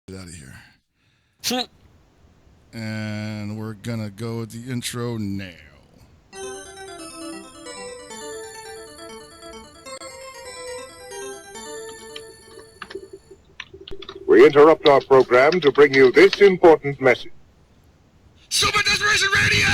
Get out of here. And we're gonna go with the intro now. We interrupt our program to bring you this important message. Super Desperation Radio!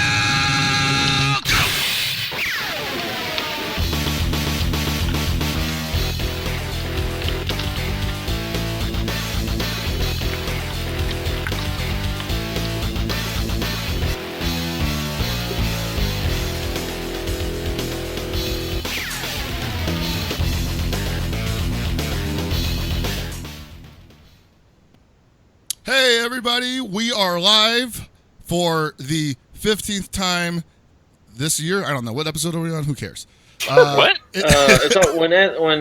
Hey everybody, we are live for the 15th time this year. I don't know, what episode are we on? Who cares? What? So when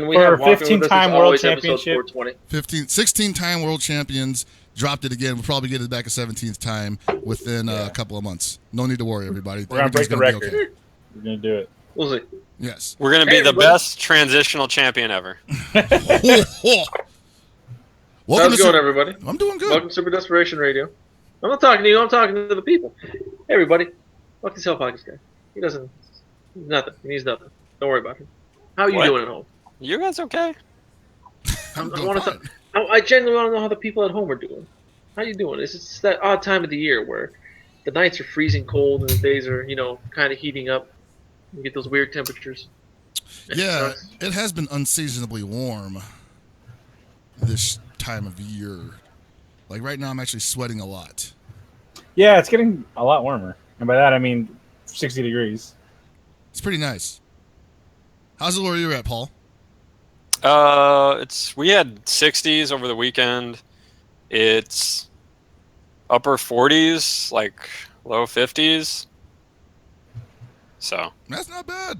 we have 15-time world championship, 16-time world champions. Dropped it again. We'll probably get it back a 17th time within a couple of months. No need to worry, everybody. We're gonna break the record. Okay. We're gonna do it. We'll see. Yes. We're gonna be the best transitional champion ever. How's it going, everybody? I'm doing good. Welcome to Super Desperation Radio. I'm not talking to you. I'm talking to the people. Hey, everybody. Fuck this hell podcast guy. He's nothing. He needs nothing. Don't worry about him. How are you doing at home? You guys okay? I genuinely want to know how the people at home are doing. How you doing? It's just that odd time of the year where the nights are freezing cold and the days are, kind of heating up. You get those weird temperatures. Yeah, it has been unseasonably warm this time of year. Like right now I'm actually sweating a lot. Yeah, it's getting a lot warmer. And by that I mean 60 degrees. It's pretty nice. How's it where you're at, Paul? We had 60s over the weekend. It's upper 40s, like low 50s. So that's not bad.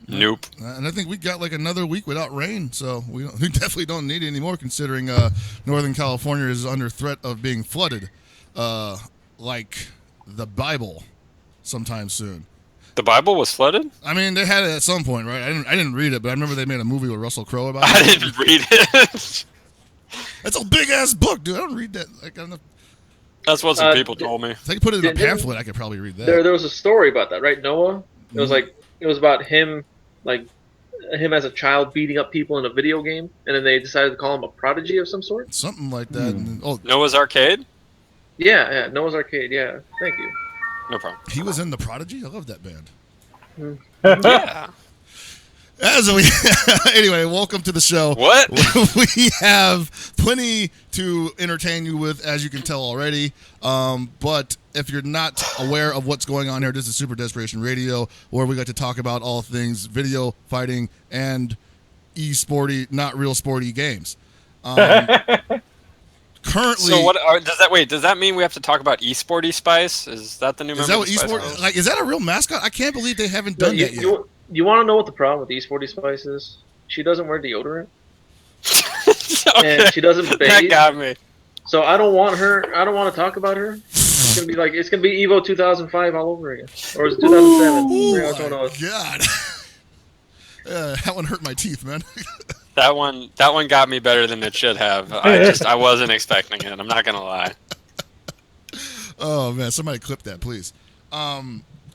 Nope. And I think we got like another week without rain, so we definitely don't need it anymore, considering Northern California is under threat of being flooded, like the Bible, sometime soon. The Bible was flooded? I mean, they had it at some point, right? I didn't read it, but I remember they made a movie with Russell Crowe about it. I didn't read it. That's a big ass book, dude. I don't read that. Like, I don't know. That's what some people told me. If I could put it in a pamphlet, I could probably read that. There was a story about that, right? Noah. It was about him. Like him as a child beating up people in a video game, and then they decided to call him a prodigy of some sort. Something like that. Noah's Arcade? Yeah, Noah's Arcade. Yeah, thank you. No problem. He was in the Prodigy. I love that band. Yeah. Anyway, welcome to the show. What? We have plenty to entertain you with, as you can tell already. But if you're not aware of what's going on here, this is Super Desperation Radio, where we got to talk about all things video, fighting, and e-sporty, not real sporty games. Currently, so what does that mean we have to talk about esporty Spice? Is that the new member? Is that what esport? Like, is that a real mascot? I can't believe they haven't done that yet. You want to know what the problem with esporty Spice is? She doesn't wear deodorant. Okay. And she doesn't bathe. That got me. So I don't want to talk about her. It's gonna be Evo 2005 all over again, or is it 2007? Oh my God. That one hurt my teeth, man. That one got me better than it should have. I wasn't expecting it. I'm not gonna lie. Oh man, somebody clip that, please.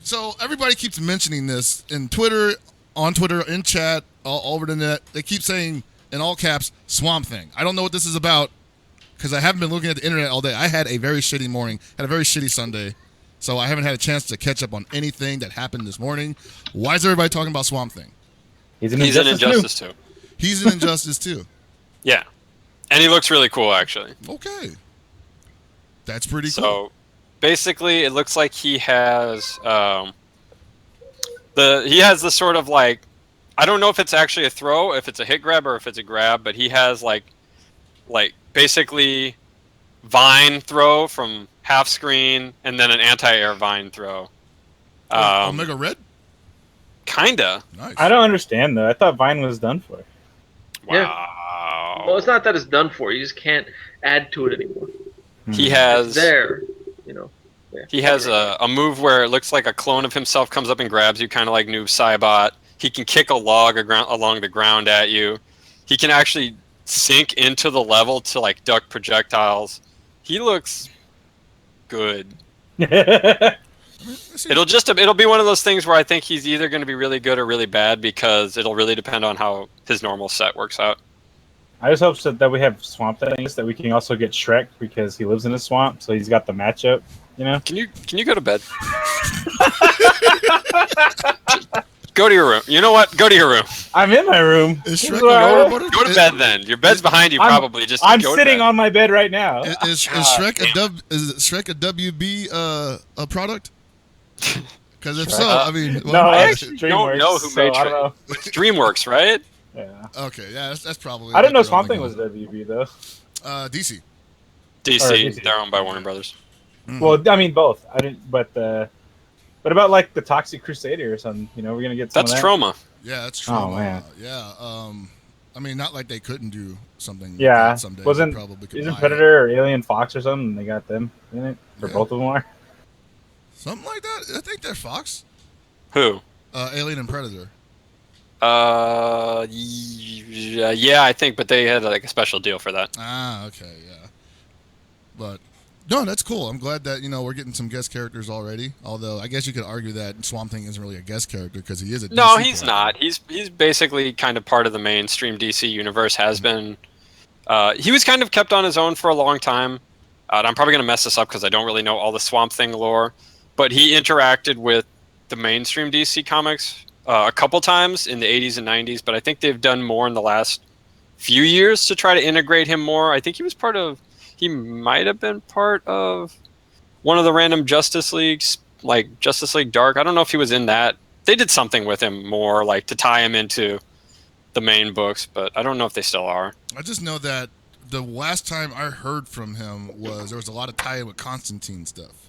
So everybody keeps mentioning this in Twitter, on Twitter, in chat, all over the net. They keep saying in all caps, Swamp Thing. I don't know what this is about because I haven't been looking at the internet all day. I had a very shitty morning, had a very shitty Sunday, so I haven't had a chance to catch up on anything that happened this morning. Why is everybody talking about Swamp Thing? He's an Injustice too. He's an Injustice too. Yeah, and he looks really cool actually. Okay, that's pretty cool. So basically, it looks like he has the sort of like, I don't know if it's actually a throw, if it's a hit grab, or if it's a grab, but he has like basically vine throw from half screen and then an anti-air vine throw. Omega Red? Kinda. Nice. I don't understand though. I thought Vine was done for. Wow. Yeah. Well, it's not that it's done for. You just can't add to it anymore. He has it's there, He has a move where it looks like a clone of himself comes up and grabs you, kind of like Noob Saibot. He can kick a log along the ground at you. He can actually sink into the level to like duck projectiles. He looks good. It'll be one of those things where I think he's either going to be really good or really bad because it'll really depend on how his normal set works out. I just hope that we have Swamp Things that we can also get Shrek because he lives in a swamp, so he's got the matchup. You know? Can you go to bed? Go to your room. You know what? Go to your room. I'm in my room. Is Shrek a water Go to bed then. Your bed's behind you probably. I'm sitting on my bed right now. Is Shrek a WB a product? Because if so, I mean, no, I actually don't know who made Shrek. It's DreamWorks, right? Yeah. Okay, yeah, that's probably. I didn't know Swamp Thing was WB though. DC. DC. They're owned by Warner Brothers. Mm-hmm. Well, I mean both. I didn't, but about like the Toxic Crusader or something? You know, we're gonna get some. That's of that? Trauma. Yeah, that's Trauma. Oh man. Yeah. I mean, not like they couldn't do something. Yeah. Someday. Isn't Predator or Alien Fox or something? They got them in it, or both of them are. Something like that. I think they're Fox. Who? Alien and Predator. Yeah, I think, but they had like a special deal for that. Ah, okay, yeah. But no, that's cool. I'm glad that we're getting some guest characters already. Although I guess you could argue that Swamp Thing isn't really a guest character because he is a. No, DC he's character. not. He's basically kind of part of the mainstream DC universe. Has been. He was kind of kept on his own for a long time. I'm probably gonna mess this up because I don't really know all the Swamp Thing lore, but he interacted with the mainstream DC comics a couple times in the 80s and 90s, but I think they've done more in the last few years to try to integrate him more. I think he might have been part of one of the random Justice Leagues, like Justice League Dark. I don't know if he was in that. They did something with him more, like to tie him into the main books, but I don't know if they still are. I just know that the last time I heard from him was there was a lot of tie-in with Constantine stuff.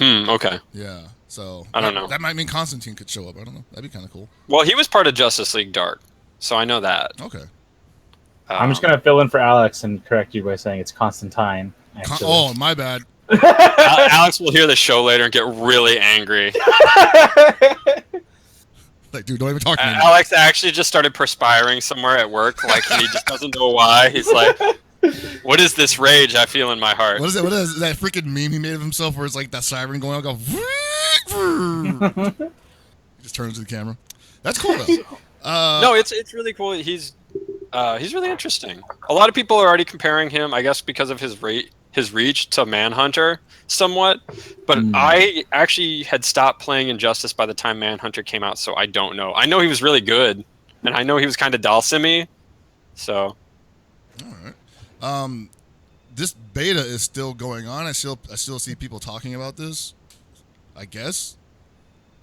Okay. Yeah, so I don't know. That might mean Constantine could show up. I don't know. That'd be kind of cool. Well, he was part of Justice League Dark, so I know that. Okay. I'm just gonna fill in for Alex and correct you by saying it's Constantine. Actually. Oh, my bad. Alex will hear the show later and get really angry. Like, dude, don't even talk to me. Alex actually just started perspiring somewhere at work, like he just doesn't know why. He's like, "What is this rage I feel in my heart?" What is it? What is that freaking meme he made of himself where it's like that siren going on? Go. He just turns to the camera. That's cool though. No, it's really cool. He's really interesting. A lot of people are already comparing him, I guess, because of his reach to Manhunter somewhat. But I actually had stopped playing Injustice by the time Manhunter came out, so I don't know. I know he was really good, and I know he was kind of Dalsim-y. So. All right. This beta is still going on. I still see people talking about this. I guess.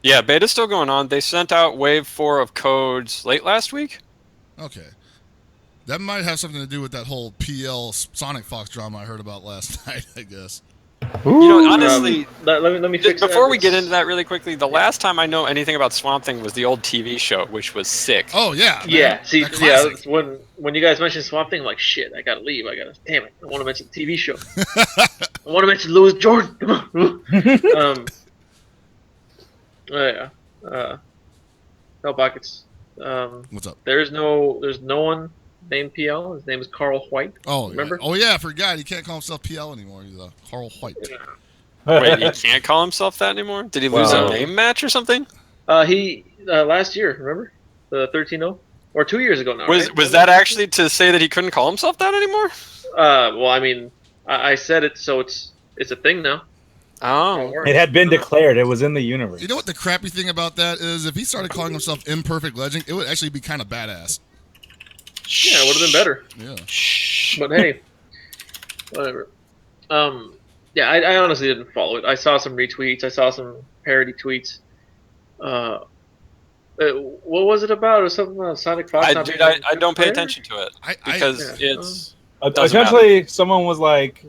Yeah, beta's still going on. They sent out Wave 4 of codes late last week. Okay. That might have something to do with that whole PL Sonic Fox drama I heard about last night, I guess. Honestly, let me fix before that. we get into that really quickly, the last time I know anything about Swamp Thing was the old TV show, which was sick. Oh, yeah. Yeah, man. see, That classic. when you guys mentioned Swamp Thing, I'm like, shit, I gotta leave. Damn it, I want to mention the TV show. I want to mention Louis Jordan. Come on. Yeah. No pockets. What's up? There's no one named PL. His name is Carl White. Oh, remember? Yeah. Oh, yeah, I forgot. He can't call himself PL anymore. He's Carl White. Wait, he can't call himself that anymore? Did he lose a name match or something? He last year, remember? The 13-0? Or 2 years ago now, right? Was that actually to say that he couldn't call himself that anymore? Well, I mean, I said it, so it's a thing now. Oh. It had been declared. It was in the universe. You know what the crappy thing about that is? If he started calling himself Imperfect Legend, it would actually be kind of badass. Yeah, it would have been better. Yeah. But hey, whatever. Yeah, I honestly didn't follow it. I saw some retweets. I saw some parody tweets. What was it about? Or something about Sonic Fox? I don't pay attention to it because it's essentially someone was like,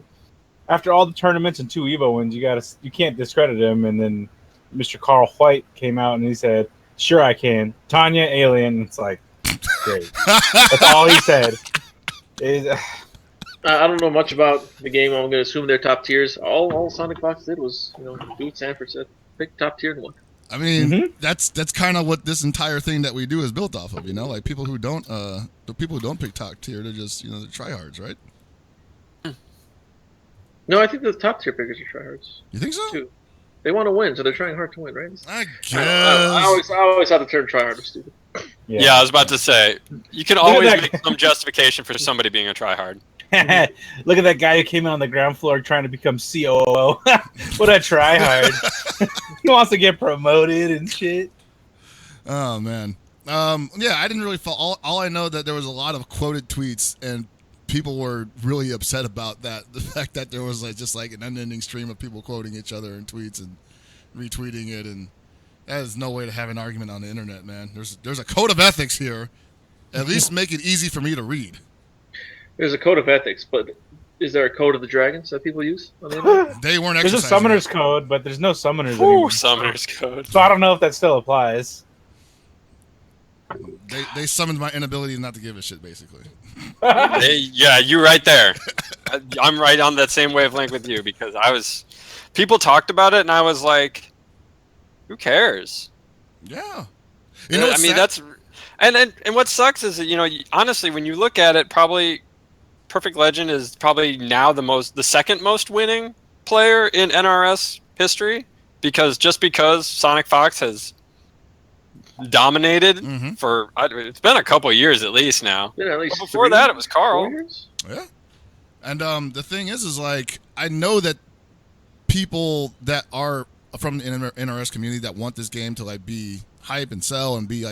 after all the tournaments and 2 Evo wins, you can't discredit him. And then Mr. Carl White came out and he said, "Sure, I can." Tanya, Alien. It's like, great. That's all he said. I don't know much about the game. I'm going to assume they're top tiers. All Sonic Fox did was, do what Sanford said. Pick top tier one. I mean, that's kind of what this entire thing that we do is built off of, you know? Like, people who don't, the people who don't pick top tier, they're just, they're tryhards, right? No, I think the top tier pickers are tryhards. You think so? Too. They want to win, so they're trying hard to win, right? I guess. I always thought the term tryhard was stupid. Yeah, I was about to say, you can always make some justification for somebody being a tryhard. Look at that guy who came in on the ground floor trying to become COO. What a tryhard. He wants to get promoted and shit. Oh, man. Yeah, I didn't really follow. All I know that there was a lot of quoted tweets, and people were really upset about that. The fact that there was just an unending stream of people quoting each other in tweets and retweeting it, and that is no way to have an argument on the internet, man. There's a code of ethics here. At least make it easy for me to read. There's a code of ethics, but is there a code of the dragons that people use on the internet? They weren't There's a exercising summoner's it. code, but there's no summoners anymore. Summoner's code. So I don't know if that still applies. They summoned my inability not to give a shit, basically. Yeah, you're right there. I'm right on that same wavelength with you because people talked about it and I was like, who cares? Yeah. I mean, that's, and what sucks is that, honestly, when you look at it, probably Perfect Legend is probably now the second most winning player in NRS history because Sonic Fox has dominated for it's been a couple years at least now. Yeah, at least but before that it was Carl. Yeah. And the thing is I know that people that are from the NRS community that want this game to be hype and sell and be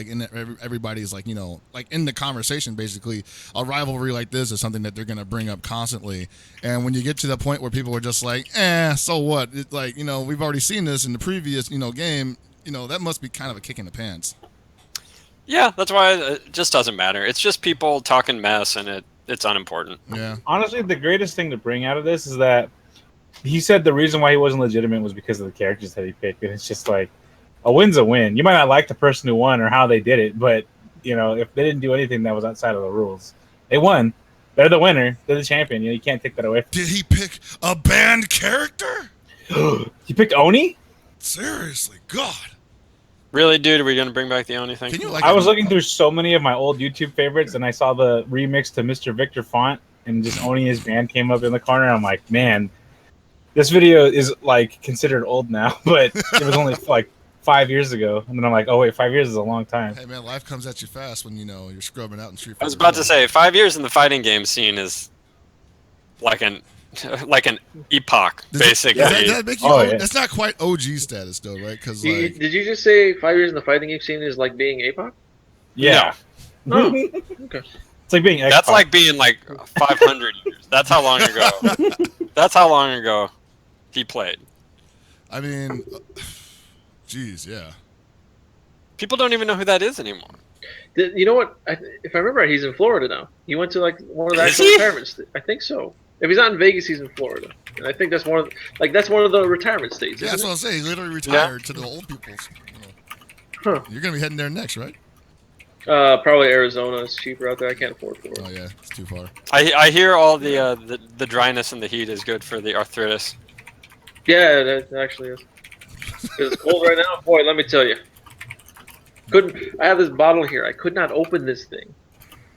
everybody's in the conversation, basically a rivalry like this is something that they're going to bring up constantly. And when you get to the point where people are just so what? It's we've already seen this in the previous game. That must be kind of a kick in the pants. Yeah, that's why it just doesn't matter. It's just people talking mess, and it's unimportant. Yeah. Honestly, the greatest thing to bring out of this is that he said the reason why he wasn't legitimate was because of the characters that he picked. And it's just a win's a win. You might not like the person who won or how they did it, but, if they didn't do anything that was outside of the rules, they won. They're the winner. They're the champion. You can't take that away from them. Did he pick a banned character? He picked Oni? Seriously, God. Really, dude? Are we gonna bring back the only thing? I was looking through so many of my old YouTube favorites, and I saw the remix to Mr. Victor Font, and just Oni his band came up in the corner. I'm like, man, this video is considered old now, but it was only 5 years ago. And then I'm like, oh wait, 5 years is a long time. Hey man, life comes at you fast when you're scrubbing out in Street Fighter. I was about to say 5 years in the fighting game scene is like an epoch, basically. Does that make you yeah. That's not quite OG status though, right? Because did you just say 5 years in the fighting game scene is like being APOC? Yeah. Oh, okay. It's like being X-Pac. That's like being 500 years. That's how long ago. That's how long ago he played. I mean, geez, yeah. People don't even know who that is anymore. You know what? If I remember right, he's in Florida now. He went to one of the actual retirements. I think so. If he's not in Vegas, he's in Florida, and I think that's one of the retirement states. Yeah, that's what I was saying. He literally retired to the old people's. Huh. You're gonna be heading there next, right? Probably Arizona is cheaper out there. I can't afford Florida. Oh yeah, it's too far. I hear all the dryness and the heat is good for the arthritis. Yeah, that actually is. It's cold right now, boy. Let me tell you. I have this bottle here. I could not open this thing,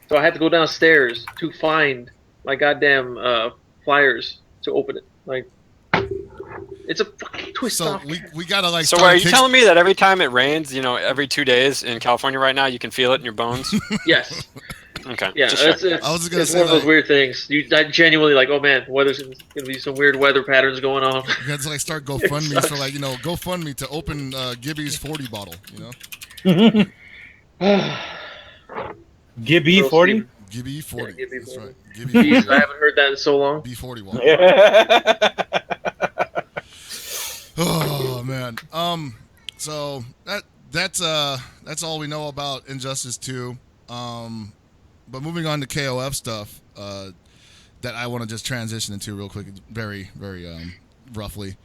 so I had to go downstairs to find my goddamn flyers to open it. It's a fucking twist So off. we gotta So are you telling me that every time it rains, every 2 days in California right now, you can feel it in your bones? Yes. Okay. Yeah, just it's checking. I was just gonna say, one of those weird things. I genuinely oh man, weather's gonna be some weird weather patterns going on. You got to start GoFundMe for GoFundMe to open Gibby's 40 bottle. Gibby 40? Gibby 40. Yeah, Gibby That's 40. right. Gibby Jeez, 40. I haven't heard that in so long. B41. Oh man. So that's all we know about Injustice 2. But moving on to KOF stuff, that I want to just transition into real quick, very, very roughly.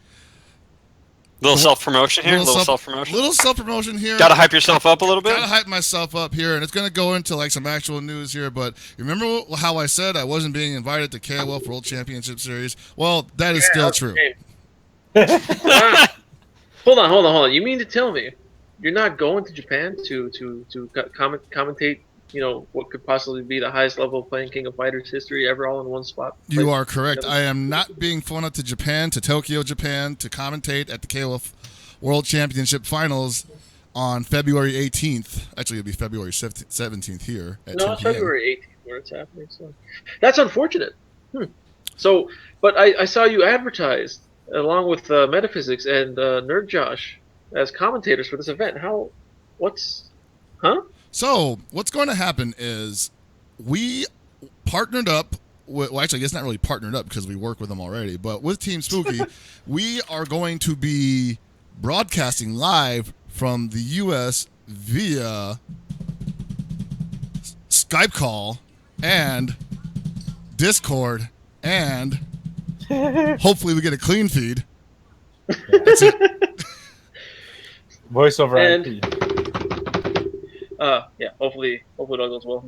Little self-promotion here. Little Little self-promotion here. Gotta hype yourself up a little bit. Gotta hype myself up here, and it's gonna go into some actual news here. But remember how I said I wasn't being invited to KOF World Championship Series? Well, that is still true. Hold on. You mean to tell me you're not going to Japan to commentate, what could possibly be the highest level of playing King of Fighters history ever, all in one spot. You are correct. I am not being flown out to Japan, to Tokyo, Japan, to commentate at the KOF World Championship Finals on February 18th. Actually, it'll be February 17th here at 10 No, it's p.m. February 18th where it's happening. So that's unfortunate. So, but I saw you advertised along with Metaphysics and Nerd Josh as commentators for this event. So what's going to happen is we partnered up with, well, actually, it's not really partnered up because we work with them already, but with Team Spooky, we are going to be broadcasting live from the U.S. via Skype call and Discord, and hopefully we get a clean feed. That's it. Voice over And- IP. Yeah, hopefully it all goes well.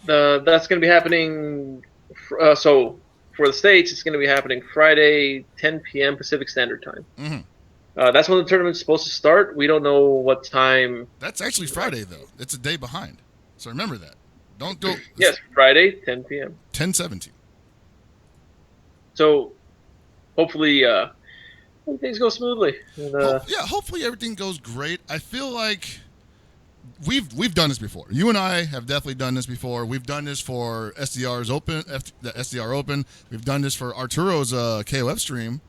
That's going to be happening. So for the States, it's going to be happening Friday, 10 p.m. Pacific Standard Time. Mhm. That's when the tournament's supposed to start. We don't know what time. That's actually Friday, though. It's a day behind. So remember that. Don't go. Yes, Friday, 10 p.m. 10:17. So hopefully things go smoothly. And, Yeah, hopefully everything goes great. I feel like we've done this before. You and I have definitely done this before. We've done this for SDR's Open, the SDR Open. We've done this for Arturo's KOF stream,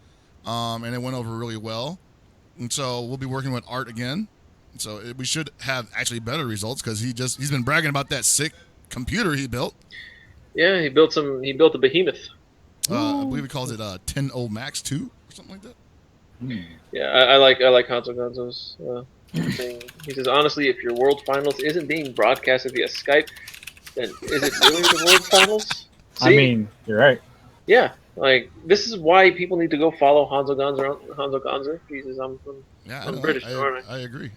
and it went over really well. And so we'll be working with Art again. So we should have actually better results because he's been bragging about that sick computer he built. yeah, he built a behemoth. I believe he calls it 10.0 Max 2 or something like that. Yeah, I like Hanzo Gonzo's thing. He says, honestly, if your World Finals isn't being broadcasted via Skype, then is it really the World Finals? I mean, you're right. Yeah, like this is why people need to go follow Hanzo Gonzo. Jesus, I'm British, aren't I agree.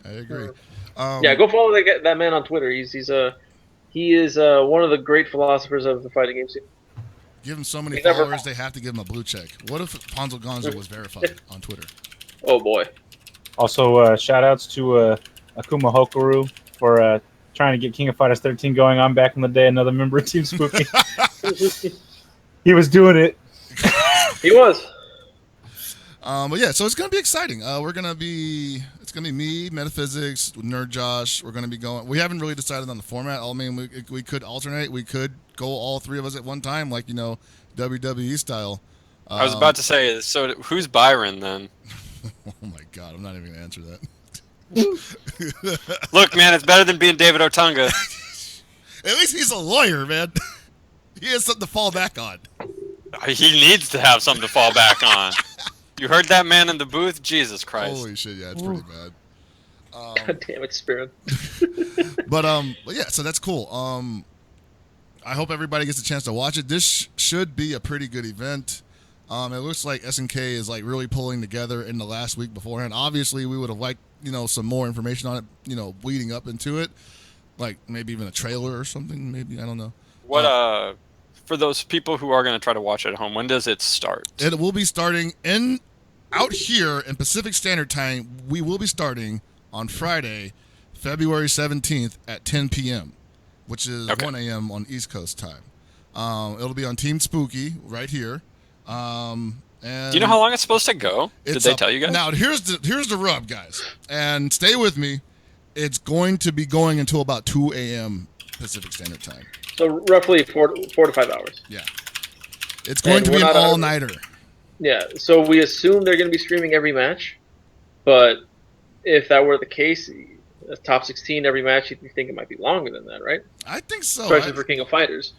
yeah, go follow that man on Twitter. He is one of the great philosophers of the fighting game scene. Give him so many He's never- followers, they have to give him a blue check. What if Hanzo Gonzo was verified on Twitter? Oh boy. Also, shout outs to Akuma Hokaru for trying to get King of Fighters 13 going on back in the day. Another member of Team Spooky. He was doing it. He was. But yeah, so it's gonna be exciting. It's gonna be me, Metaphysics, Nerd Josh. We're gonna be going. We haven't really decided on the format. I mean, we could alternate. We could go all three of us at one time, like WWE style. I was about to say, so who's Byron then? Oh my God, I'm not even gonna answer that. Look, man, it's better than being David Otunga. At least he's a lawyer, man. He has something to fall back on. He needs to have something to fall back on. You heard that man in the booth? Jesus Christ. Holy shit, yeah, it's pretty bad. God damn it, Spirit. But yeah, so that's cool. I hope everybody gets a chance to watch it. This should be a pretty good event. It looks like SNK is like really pulling together in the last week beforehand. Obviously, we would have liked some more information on it, leading up into it, like maybe even a trailer or something. Maybe, I don't know. What for those people who are going to try to watch it at home, when does it start? It will be starting out here in Pacific Standard Time. We will be starting on Friday, February 17th at 10 p.m., which is 1 a.m. on East Coast time. It'll be on Team Spooky right here. And do you know how long it's supposed to go? Did they tell you guys? Now, here's the rub, guys. And stay with me. It's going to be going until about 2 a.m. Pacific Standard Time. So roughly 4 to 5 hours. Yeah. It's going to be an all-nighter. Yeah, so we assume they're going to be streaming every match. But if that were the case, a top 16 every match, you'd think it might be longer than that, right? I think so. Especially for King of Fighters.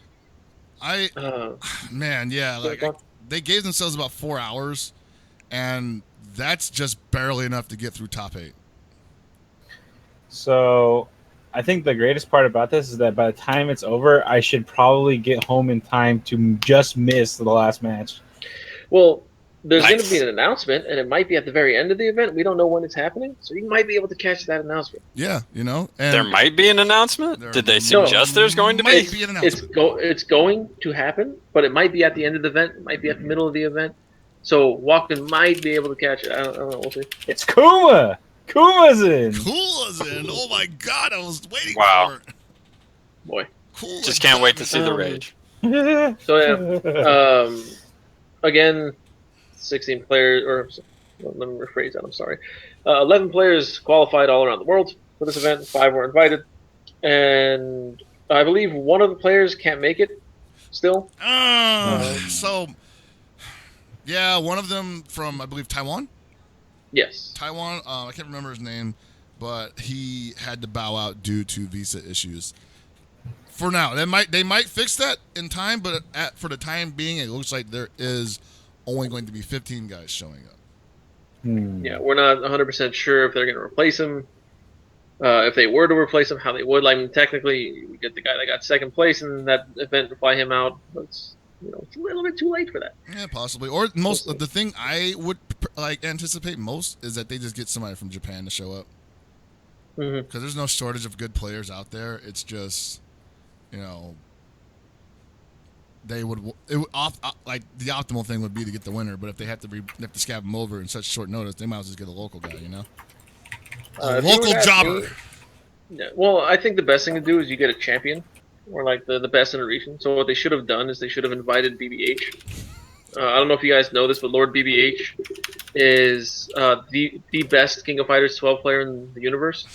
Man, yeah. They gave themselves about 4 hours, and that's just barely enough to get through top 8. So I think the greatest part about this is that by the time it's over, I should probably get home in time to just miss the last match. Well, there's going to be an announcement, and it might be at the very end of the event. We don't know when it's happening, so you might be able to catch that announcement. Yeah, and there might be an announcement? Did they suggest there's going to be? An announcement. It's going to happen, but it might be at the end of the event. It might be at the middle of the event. So Walken might be able to catch it. I don't know. We'll see. It's Kuma! Kumazin. Coolazin. Oh my god, I was waiting Wow. for it. Boy. Cool. Just can't wait to see the rage. So yeah, again, 16 players, or well, let me rephrase that. I'm sorry. 11 players qualified all around the world for this event. 5 were invited, and I believe one of the players can't make it. Still. So, yeah, one of them from I believe Taiwan. Yes. Taiwan. I can't remember his name, but he had to bow out due to visa issues. For now, they might fix that in time, but for the time being, it looks like there is only going to be 15 guys showing up. Yeah, we're not 100% sure if they're going to replace him. If they were to replace him, how they would. I mean, technically, we get the guy that got second place in that event to fly him out. But it's a little bit too late for that. Yeah, possibly. Or the thing I would anticipate most is that they just get somebody from Japan to show up. Because there's no shortage of good players out there. It's just, they would like the optimal thing would be to get the winner. But if they have to scab them over in such short notice, they might as well just get a local guy. A local jobber. Yeah, well, I think the best thing to do is you get a champion, or like the best in a region. So what they should have done is they should have invited BBH. I don't know if you guys know this, but Lord BBH is the best King of Fighters 12 player in the universe.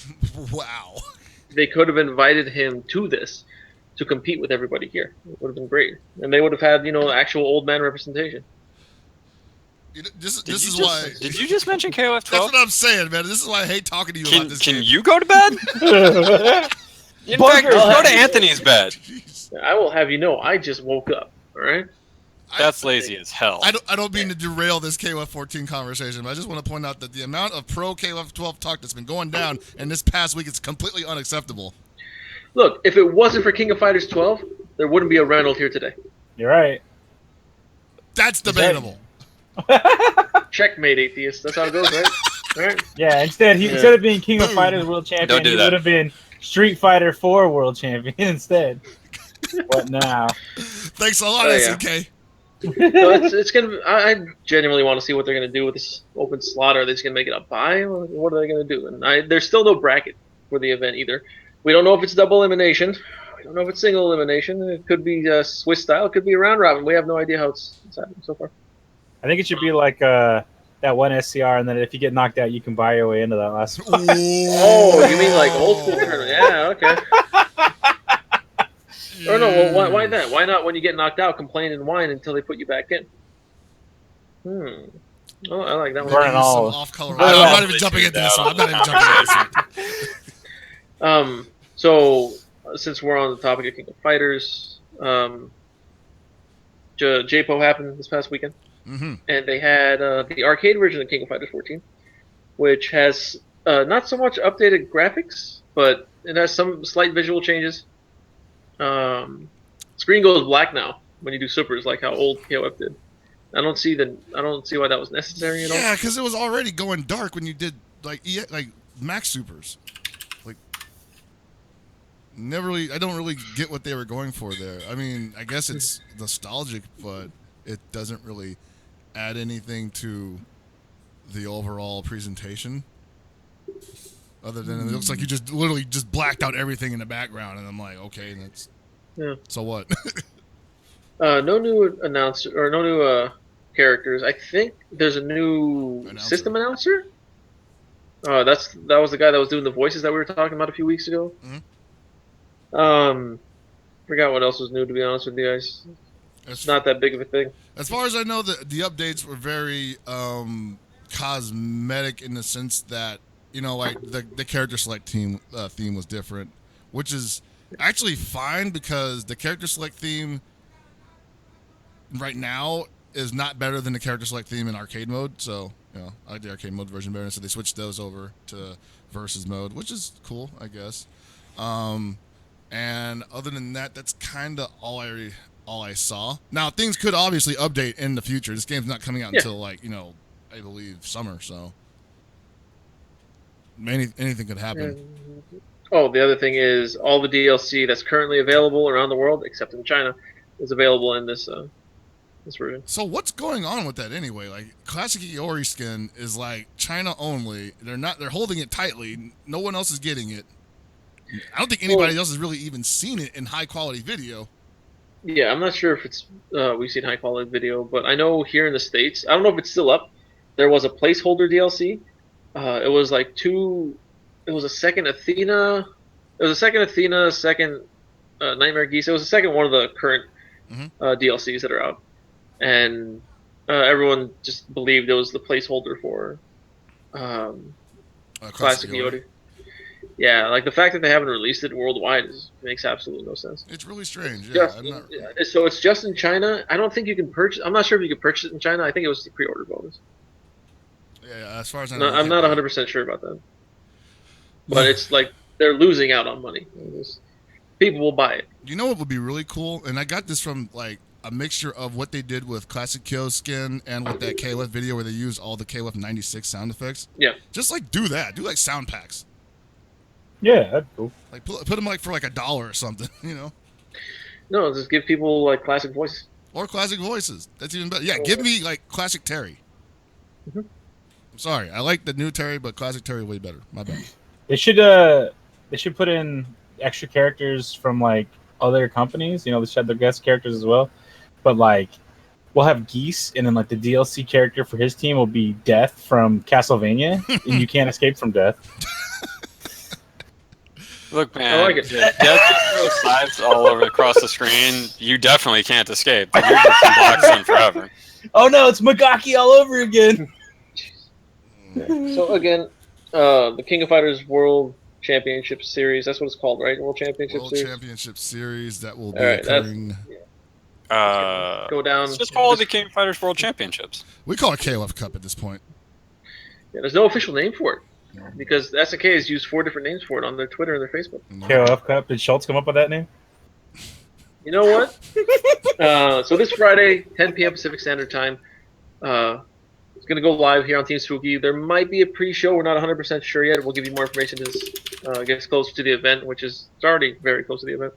Wow. They could have invited him to this to compete with everybody here. It would have been great, and they would have had actual old man representation. This is why. Did you just mention KOF 12? That's what I'm saying, man. This is why I hate talking to you about this. Can you go to bed? In fact, go to Anthony's bed. Jeez. I will have you know, I just woke up. All right. That's lazy as hell. I don't mean to derail this KOF 14 conversation, but I just want to point out that the amount of pro KOF 12 talk that's been going down in this past week is completely unacceptable. Look, if it wasn't for King of Fighters 12, there wouldn't be a Reynolds here today. You're right. That's debatable. Checkmate, atheist. That's how it goes, right? Right? Yeah. Instead of being King of Fighters World Champion, he would have been Street Fighter 4 World Champion instead. What now? Thanks a lot, SNK. So it's gonna be, I genuinely want to see what they're gonna do with this open slot. Are they just gonna make it a buy, or what are they gonna do? And there's still no bracket for the event either. We don't know if it's double elimination. We don't know if it's single elimination. It could be Swiss style. It could be a round robin. We have no idea how it's happening so far. I think it should be like that one SCR, and then if you get knocked out, you can buy your way into that last spot. Oh, you mean like old school tournament? Yeah, okay. Or no, well, why that? Why not when you get knocked out, complain and whine until they put you back in? Oh, I like that one. Burn all. Off-color. I'm not even jumping into this one. So, since we're on the topic of King of Fighters, JPO happened this past weekend. And they had the arcade version of King of Fighters 14, which has not so much updated graphics, but it has some slight visual changes. Screen goes black now when you do supers, like how old KOF did. I don't see why that was necessary at all. Yeah, because it was already going dark when you did like max supers. Like, I don't really get what they were going for there. I mean, I guess it's nostalgic, but it doesn't really add anything to the overall presentation. Other than it looks like you just literally just blacked out everything in the background, and I'm like, okay, that's so what? No new announcer or no new characters. I think there's a new system announcer. That was the guy that was doing the voices that we were talking about a few weeks ago. Forgot what else was new, to be honest with you guys. It's not that big of a thing. As far as I know, the updates were very cosmetic in the sense that, like the character select theme was different, which is actually fine because the character select theme right now is not better than the character select theme in arcade mode. So, I like the arcade mode version better. So they switched those over to versus mode, which is cool, I guess. And other than that, that's kind of all I saw. Now, things could obviously update in the future. This game's not coming out until I believe summer. So anything could happen. Oh, the other thing is all the DLC that's currently available around the world, except in China, is available in this this version. So what's going on with that anyway? Like classic Iori skin is like China only. They're holding it tightly. No one else is getting it. I don't think anybody else has really even seen it in high quality video. Yeah, I'm not sure if it's we've seen high quality video, but I know here in the States, I don't know if it's still up. There was a placeholder DLC. It was like it was a second Athena. It was a second Athena, second Nightmare Geese. It was the second one of the current DLCs that are out. And everyone just believed it was the placeholder for Classic Iori. Yeah, like the fact that they haven't released it worldwide makes absolutely no sense. It's really strange. Yeah, so it's just in China. I don't think you can purchase. I'm not sure if you can purchase it in China. I think it was the pre-order bonus. Yeah, as far as I know, I'm not 100% sure about that. But it's like they're losing out on money. People will buy it. You know what would be really cool? And I got this from like a mixture of what they did with Classic Kyo skin and with that KOF video where they used all the KOF 96 sound effects. Yeah. Just like do that. Do like sound packs. Yeah, that's cool. Like put them like for like $1 or something, you know? No, just give people like classic voices. Or classic voices. That's even better. Yeah, give me like classic Terry. Mm-hmm. I'm sorry. I like the new Terry, but classic Terry way better. My bad. They should put in extra characters from like other companies. You know, they should have their guest characters as well. But like, we'll have Geese, and then like the DLC character for his team will be Death from Castlevania, and you can't escape from death. Look, man, I like it. Death just throws knives all over across the screen. You definitely can't escape. You're just boxed in forever. Oh no, it's Magaki all over again. So again, the King of Fighters World Championship Series. That's what it's called, right? World Championship World Series. Championship Series that will be All right, occurring. Go down. It's just call it the King of Fighters World Championships. We call it KOF Cup at this point. Yeah, there's no official name for it because the SNK has used 4 different names for it on their Twitter and their Facebook. KOF Cup. Did Schultz come up with that name? You know what? So this Friday, 10 p.m. Pacific Standard Time, it's going to go live here on Team Spooky. There might be a pre-show. We're not 100% sure yet. We'll give you more information as it gets closer to the event, which is it's already very close to the event.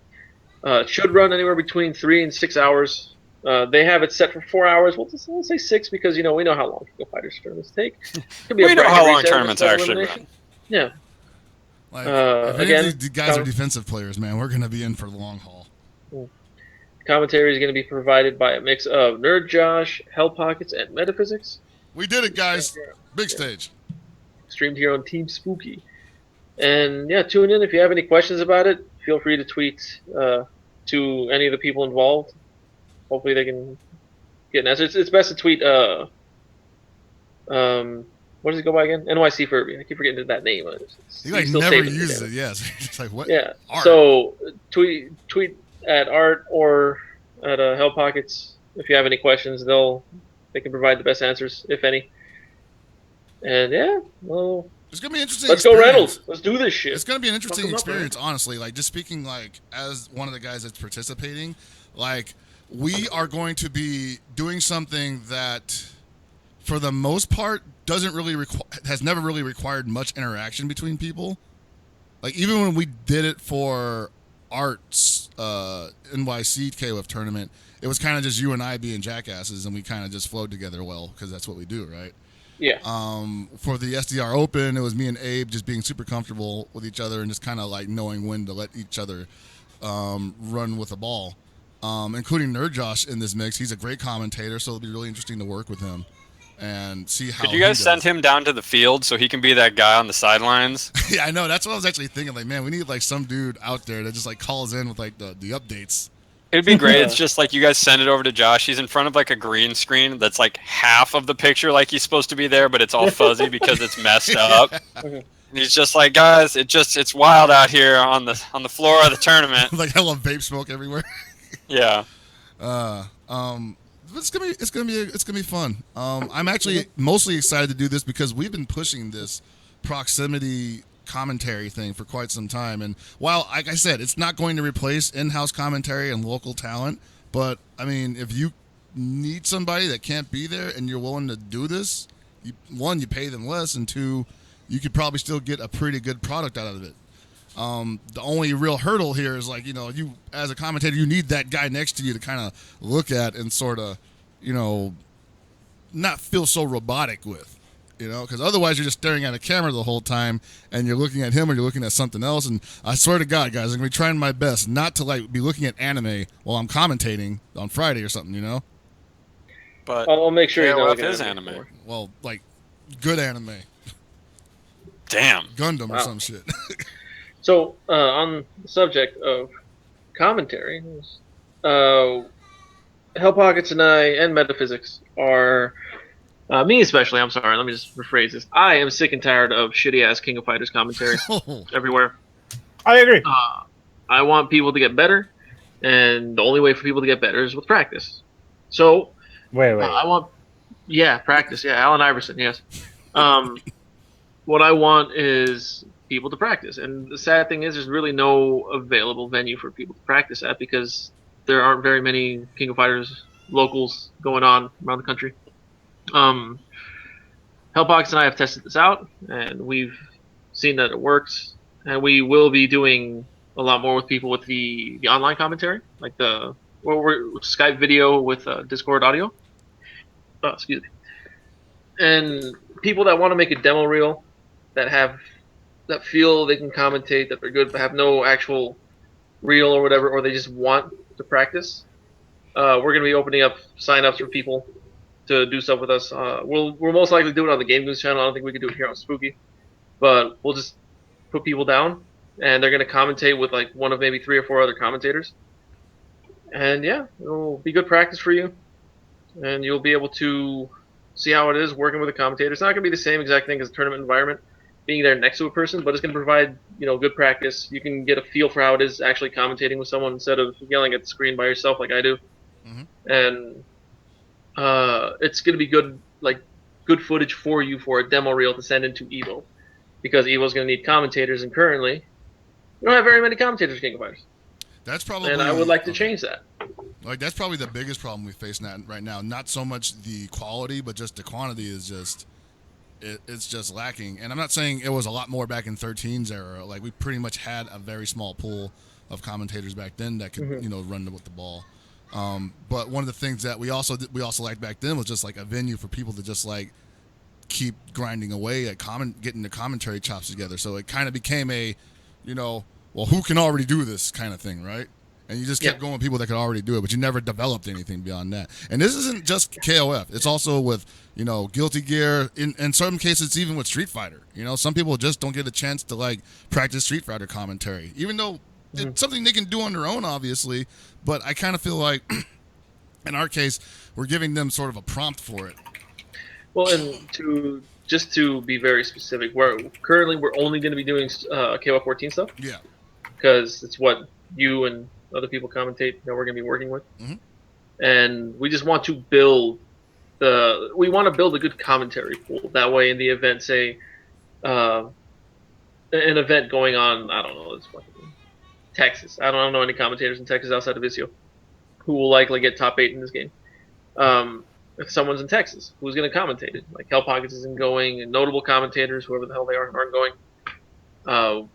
It should run anywhere between 3 and 6 hours. They have it set for 4 hours. We'll say 6 because we know how long King of Fighters tournaments take. Could be We know how long reset, tournaments actually elimination. run. Yeah. Like, if any again, of these guys are defensive players, man, we're going to be in for the long haul. Commentary is going to be provided by a mix of Nerd Josh, Hell Pockets, and Metaphysics. We did it, guys. Big stage. Streamed here on Team Spooky. And yeah, tune in if you have any questions about it. Feel free to tweet to any of the people involved. Hopefully they can get an answer. It's best to tweet. What does it go by again? NYC Furby. I keep forgetting that name. He like never uses it. Yes. It's like what? Yeah. Art. So tweet at Art or at Hell Pockets if you have any questions. They can provide the best answers, if any. And yeah, well, it's gonna be interesting. Let's go, Reynolds. Let's do this shit. It's gonna be an interesting experience, up, honestly. Like just speaking, like as one of the guys that's participating, like we are going to be doing something that, for the most part, has never really required much interaction between people. Like even when we did it for Art's NYC KOF tournament, it was kind of just you and I being jackasses, and we kind of just flowed together well because that's what we do, right? Yeah. For the SDR Open, it was me and Abe just being super comfortable with each other and just kind of like knowing when to let each other run with the ball, including Nerd Josh in this mix. He's a great commentator, so it'll be really interesting to work with him and see how. Could you guys send him down to the field so he can be that guy on the sidelines? Yeah, I know. That's what I was actually thinking. Like, man, we need like some dude out there that just like calls in with like the updates. It'd be great. It's just like you guys send it over to Josh. He's in front of like a green screen that's like half of the picture like he's supposed to be there, but it's all fuzzy because it's messed up. And he's just like, guys, it's wild out here on the floor of the tournament. Like hella vape smoke everywhere. Yeah. It's gonna be fun. I'm actually mostly excited to do this because we've been pushing this proximity commentary thing for quite some time, and while like I said, it's not going to replace in-house commentary and local talent, but I mean, if you need somebody that can't be there and you're willing to do this, you pay them less, and 2, you could probably still get a pretty good product out of it. The only real hurdle here is like, you as a commentator, you need that guy next to you to kind of look at and sort of not feel so robotic with. Because otherwise you're just staring at a camera the whole time, and you're looking at him or you're looking at something else. And I swear to God, guys, I'm gonna be trying my best not to be looking at anime while I'm commentating on Friday or something. But I'll make sure he's not KOF looking is at anime. anymore. Well, good anime, Damn. Gundam or Wow. some shit. So, on the subject of commentary, Hell Pockets and I, and Metaphysics, are, me especially, I'm sorry, let me just rephrase this. I am sick and tired of shitty-ass King of Fighters commentary everywhere. I agree. I want people to get better, and the only way for people to get better is with practice. So, Wait. I want, practice, Allen Iverson, yes. What I want is people to practice, and the sad thing is there's really no available venue for people to practice at because there aren't very many King of Fighters locals going on around the country. Hellbox and I have tested this out, and we've seen that it works, and we will be doing a lot more with people with the online commentary, like we're Skype video with Discord audio. Excuse me. And people that want to make a demo reel that feel they can commentate, that they're good, but have no actual reel or whatever, or they just want to practice. We're going to be opening up sign-ups for people to do stuff with us. We'll most likely do it on the Game News channel. I don't think we can do it here on Spooky, but we'll just put people down, and they're going to commentate with one of maybe 3 or 4 other commentators. And it'll be good practice for you, and you'll be able to see how it is working with a commentator. It's not going to be the same exact thing as a tournament environment, being there next to a person, but it's going to provide good practice. You can get a feel for how it is actually commentating with someone instead of yelling at the screen by yourself like I do. Mhm. And it's going to be good footage for you for a demo reel to send into Evo, because Evo's going to need commentators, and currently we don't have very many commentators for King of Fighters. That's probably. And I would like to change that. That's probably the biggest problem we face right now. Not so much the quality, but just the quantity is just. It's just lacking. And I'm not saying it was a lot more back in 13's era. We pretty much had a very small pool of commentators back then that could run with the ball. But one of the things that we also liked back then was just a venue for people to just keep grinding away at getting the commentary chops together. So it kind of became a, well, who can already do this kind of thing, right? And you just kept going with people that could already do it, but you never developed anything beyond that. And this isn't just KOF. It's also with, Guilty Gear. In some cases, it's even with Street Fighter. Some people just don't get a chance to, practice Street Fighter commentary, even though it's something they can do on their own, obviously. But I kind of feel like, in our case, we're giving them sort of a prompt for it. Well, and to be very specific, currently we're only going to be doing KOF 14 stuff. Yeah. Because it's what you and other people commentate that we're going to be working with. Mm-hmm. And we just want to build a good commentary pool. That way, in the event, say, an event going on, I don't know, it's fucking Texas. I don't know any commentators in Texas outside of Isio who will likely get top 8 in this game. If someone's in Texas, who's going to commentate it? Hell Pockets isn't going, and notable commentators, whoever the hell they aren't going.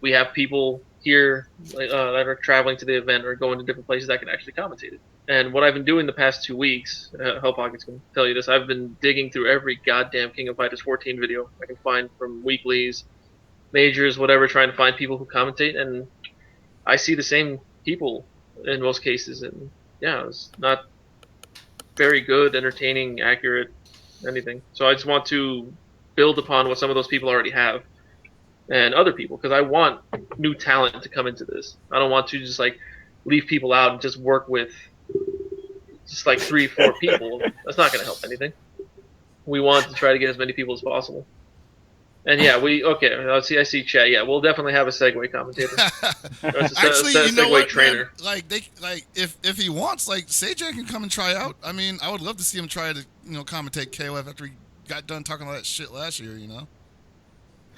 We have people here that are traveling to the event or going to different places that can actually commentate it. And what I've been doing the past 2 weeks, Hell Pockets can tell you this, I've been digging through every goddamn King of Fighters 14 video I can find, from weeklies, majors, whatever, trying to find people who commentate, and I see the same people in most cases, and it's not very good, entertaining, accurate, anything. So I just want to build upon what some of those people already have, and other people, because I want new talent to come into this. I don't want to just leave people out and just work with just 3-4 people. That's not going to help anything. We want to try to get as many people as possible. And I see chat. Yeah, we'll definitely have a Segway commentator. Actually, Segway trainer. Man, if he wants, Sajak can come and try out. I mean, I would love to see him try to commentate KOF after he got done talking all that shit last year.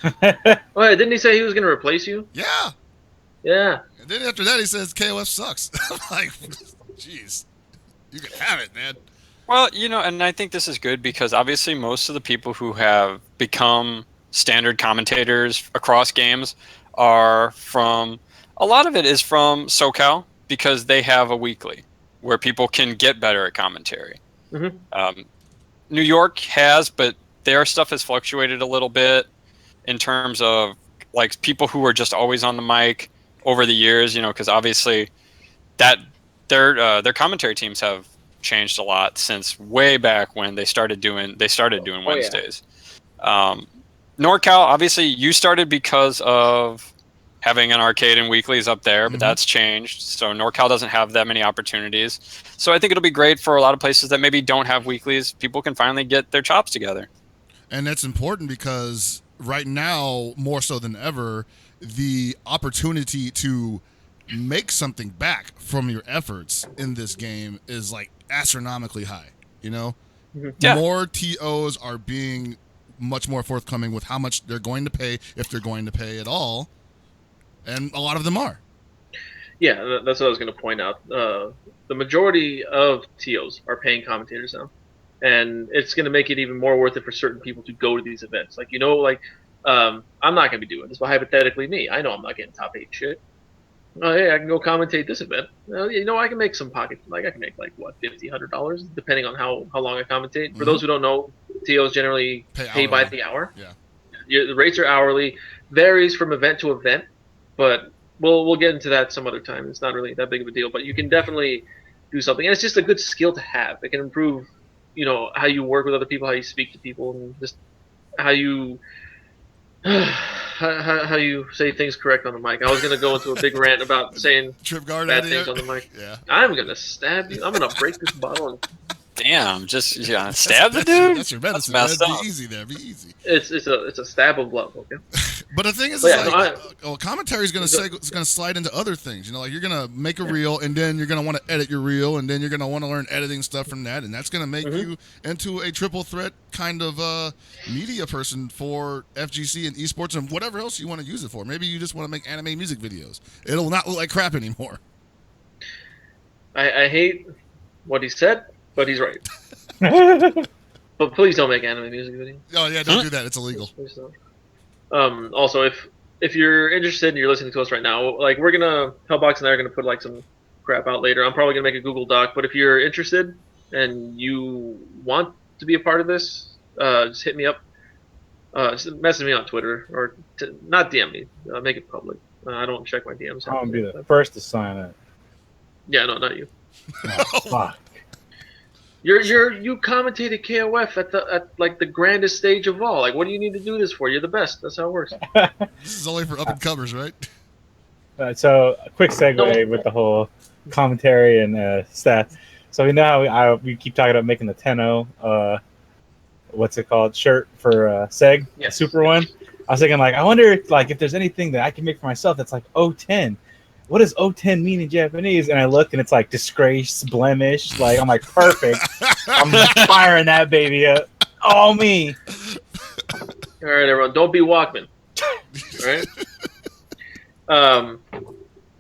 Oh, yeah, didn't he say he was going to replace you? Yeah. Yeah. And then after that, he says KOF sucks. I'm jeez, you can have it, man. Well, and I think this is good because obviously most of the people who have become standard commentators across games are from, a lot of it is from SoCal, because they have a weekly where people can get better at commentary. New York has, but their stuff has fluctuated a little bit in terms of like people who are just always on the mic over the years, because obviously that their commentary teams have changed a lot since way back when they started doing Wednesdays. NorCal, obviously, you started because of having an arcade and weeklies up there, but that's changed. So NorCal doesn't have that many opportunities. So I think it'll be great for a lot of places that maybe don't have weeklies. People can finally get their chops together. And that's important because right now, more so than ever, the opportunity to make something back from your efforts in this game is like astronomically high. More TOs are being much more forthcoming with how much they're going to pay, if they're going to pay at all, and a lot of them are. Yeah, that's what I was going to point out. The majority of TOs are paying commentators now, and it's going to make it even more worth it for certain people to go to these events. I'm not going to be doing this, but hypothetically, I know I'm not getting top 8 shit. Hey, I can go commentate this event. I can make some pocket. I can make $50, $100, depending on how long I commentate. For those who don't know, TOs generally pay by the hour. Yeah. The rates are hourly, varies from event to event, but we'll get into that some other time. It's not really that big of a deal, but you can definitely do something, and it's just a good skill to have. It can improve, how you work with other people, how you speak to people, and just how you. How you say things correct on the mic. I was going to go into a big rant about saying Trip guard bad things on the mic. Yeah. I'm going to stab you. I'm going to break this bottle. And... Damn, stab the dude? That's your medicine. That's messed up. Be easy there. Be easy. It's a stab of love, okay? But the thing is, commentary is going to slide into other things. You're going to make a reel, and then you're going to want to edit your reel, and then you're going to want to learn editing stuff from that, and that's going to make you into a triple threat kind of media person for FGC and esports and whatever else you want to use it for. Maybe you just want to make anime music videos. It'll not look like crap anymore. I hate what he said, but he's right. But please don't make anime music videos. Oh yeah, don't do that. It's illegal. Please don't. Also, if you're interested and you're listening to us right now, we're gonna Hellbox and I are gonna put some crap out later. I'm probably gonna make a Google Doc. But if you're interested and you want to be a part of this, just hit me up. Just message me on Twitter or not DM me. Make it public. I don't check my DMs. I'm gonna be the first to sign up. Yeah, no, not you. Oh, fuck. You commentated KOF at the grandest stage of all. What do you need to do this for? You're the best. That's how it works. This is only for up and comers, right? So a quick segue with the whole commentary and stats. So we know how we keep talking about making the 10-0 what's it called, shirt for Seg, Super one. I was thinking I wonder if there's anything that I can make for myself that's 010. What does 010 mean in Japanese? And I look and it's disgrace, blemish. I'm perfect. I'm firing that baby up. All me. All right, everyone, don't be Walkman. All right.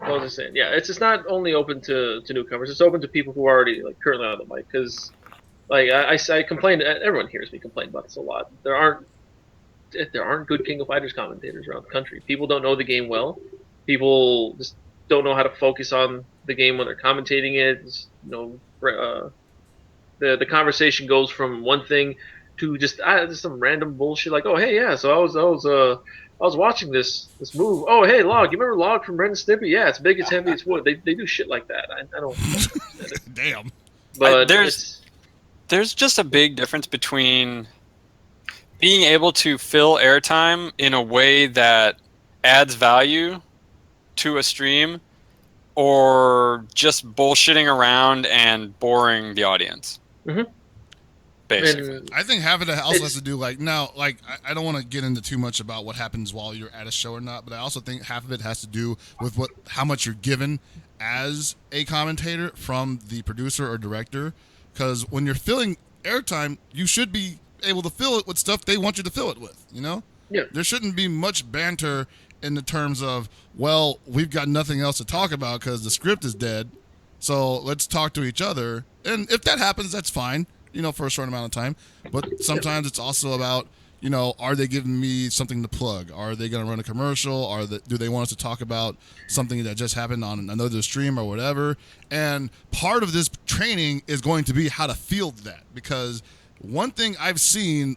What was I saying? Yeah, it's just not only open to newcomers. It's open to people who are already currently on the mic. Because I complain. Everyone hears me complain about this a lot. There aren't good King of Fighters commentators around the country. People don't know the game well. People just don't know how to focus on the game when they're commentating it. The conversation goes from one thing to just some random bullshit oh hey yeah, so I was watching this move. Oh hey Log, you remember Log from Ren and Stimpy? Yeah, it's big, it's heavy, it's wood. They do shit like that. I don't understand it. Damn. But there's just a big difference between being able to fill airtime in a way that adds value to a stream or just bullshitting around and boring the audience. Basically. I think half of it also has to do I don't want to get into too much about what happens while you're at a show or not, but I also think half of it has to do with how much you're given as a commentator from the producer or director, because when you're filling airtime, you should be able to fill it with stuff they want you to fill it with, Yeah. There shouldn't be much banter in the terms of, well, we've got nothing else to talk about because the script is dead, so let's talk to each other. And if that happens, that's fine, for a short amount of time. But sometimes it's also about, are they giving me something to plug? Are they going to run a commercial? Do they want us to talk about something that just happened on another stream or whatever? And part of this training is going to be how to field that, because one thing I've seen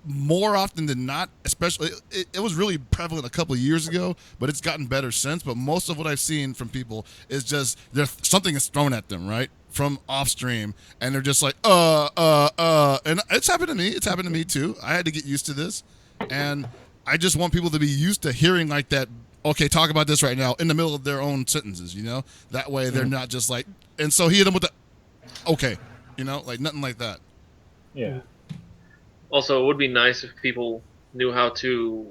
more often than not, especially it was really prevalent a couple of years ago, but it's gotten better since. But most of what I've seen from people is just something is thrown at them, right, from off stream, and they're just like, and it's happened to me. It's happened to me too. I had to get used to this, and I just want people to be used to hearing like that. Okay, talk about this right now in the middle of their own sentences. That way they're not just like. And so he hit them with the, okay, like nothing like that. Yeah. Also, it would be nice if people knew how to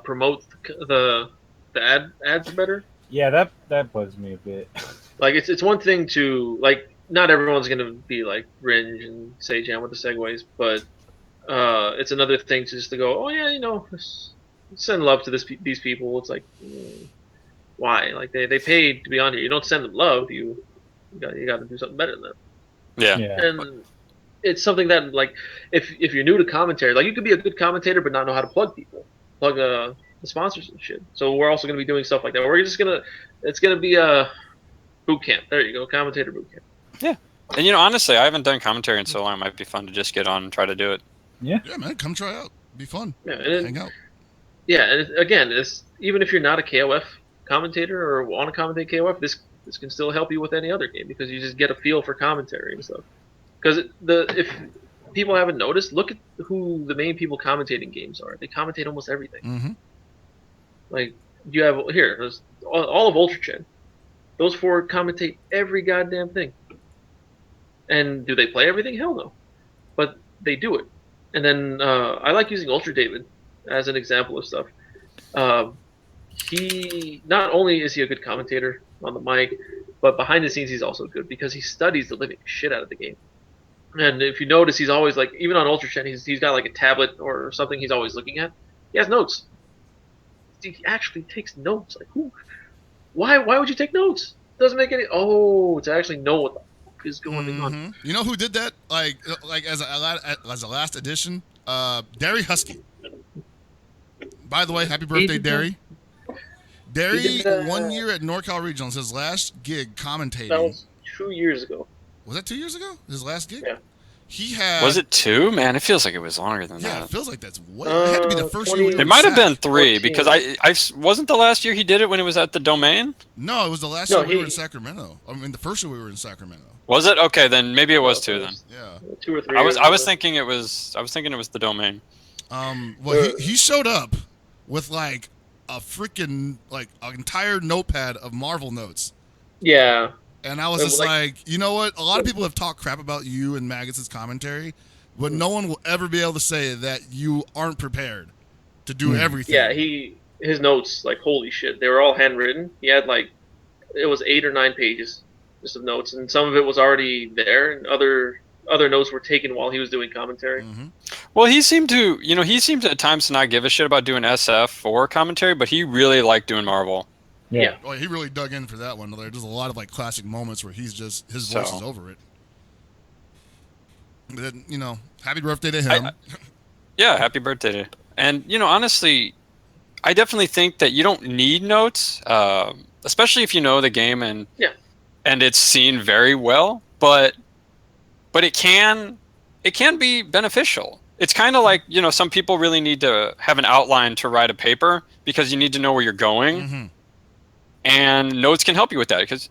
promote the ads better. Yeah, that bugs me a bit. Like it's one thing to like, not everyone's gonna be like Ringe and Sage-Am with the segues, but it's another thing to just to go, oh yeah, send love to these people. It's like, why? Like they paid to be on here. You don't send them love. You got to do something better than that. Yeah. And it's something that, like, if you're new to commentary, like, you could be a good commentator but not know how to plug people, plug the sponsors and shit. So we're also going to be doing stuff like that. We're just it's going to be a boot camp. There you go, commentator boot camp. Yeah. And honestly, I haven't done commentary in so long. It might be fun to just get on and try to do it. Yeah. Yeah, man, come try out. Be fun. Yeah, and hang out. Yeah, and again, even if you're not a KOF commentator or want to commentate KOF, this can still help you with any other game, because you just get a feel for commentary and stuff. Because if people haven't noticed, look at who the main people commentating games are. They commentate almost everything. Mm-hmm. Like, you have there's all of Ultra Chen. Those 4 commentate every goddamn thing. And do they play everything? Hell no. But they do it. And then I like using Ultra David as an example of stuff. He not only is he a good commentator on the mic, but behind the scenes he's also good, because he studies the living shit out of the game. And if you notice, he's always like, even on Ultra Chen, he's got like a tablet or something he's always looking at. He has notes. He actually takes notes. Like, who? Why would you take notes? Doesn't make any. Oh, to actually know what the fuck is going on. You know who did that? Like as a last edition, Derry Husky. By the way, happy birthday, Derry. Derry, 1 year at NorCal Regionals, his last gig commentating. That was 2 years ago. Was that 2 years ago? His last gig? Yeah. He had. Was it 2? Man, it feels like it was longer than that. Yeah, it feels like that's way. It had to be the first year. It might have been 3 because I wasn't the last year he did it when it was at the Domain. No, it was the last year we were in Sacramento. I mean, the first year we were in Sacramento. Was it? Okay, then maybe it was 2 then. Yeah. 2 or 3. I was thinking it was the Domain. Well, he showed up with like a freaking like an entire notepad of Marvel notes. Yeah. And I was just like, you know what? A lot of people have talked crap about you and Maggots' commentary, but no one will ever be able to say that you aren't prepared to do everything. Yeah, his notes, like, holy shit, they were all handwritten. He had like, it was 8 or 9 pages just of notes, and some of it was already there, and other notes were taken while he was doing commentary. Mm-hmm. Well, he seemed to at times to not give a shit about doing SF for commentary, but he really liked doing Marvel. Yeah. Oh, he really dug in for that one. There's a lot of like classic moments where his voice is over it. But then, happy birthday to him. Yeah, happy birthday to him. And honestly, I definitely think that you don't need notes, especially if you know the game and it's seen very well. But it can be beneficial. It's kind of like, some people really need to have an outline to write a paper because you need to know where you're going. Mm-hmm. And notes can help you with that, because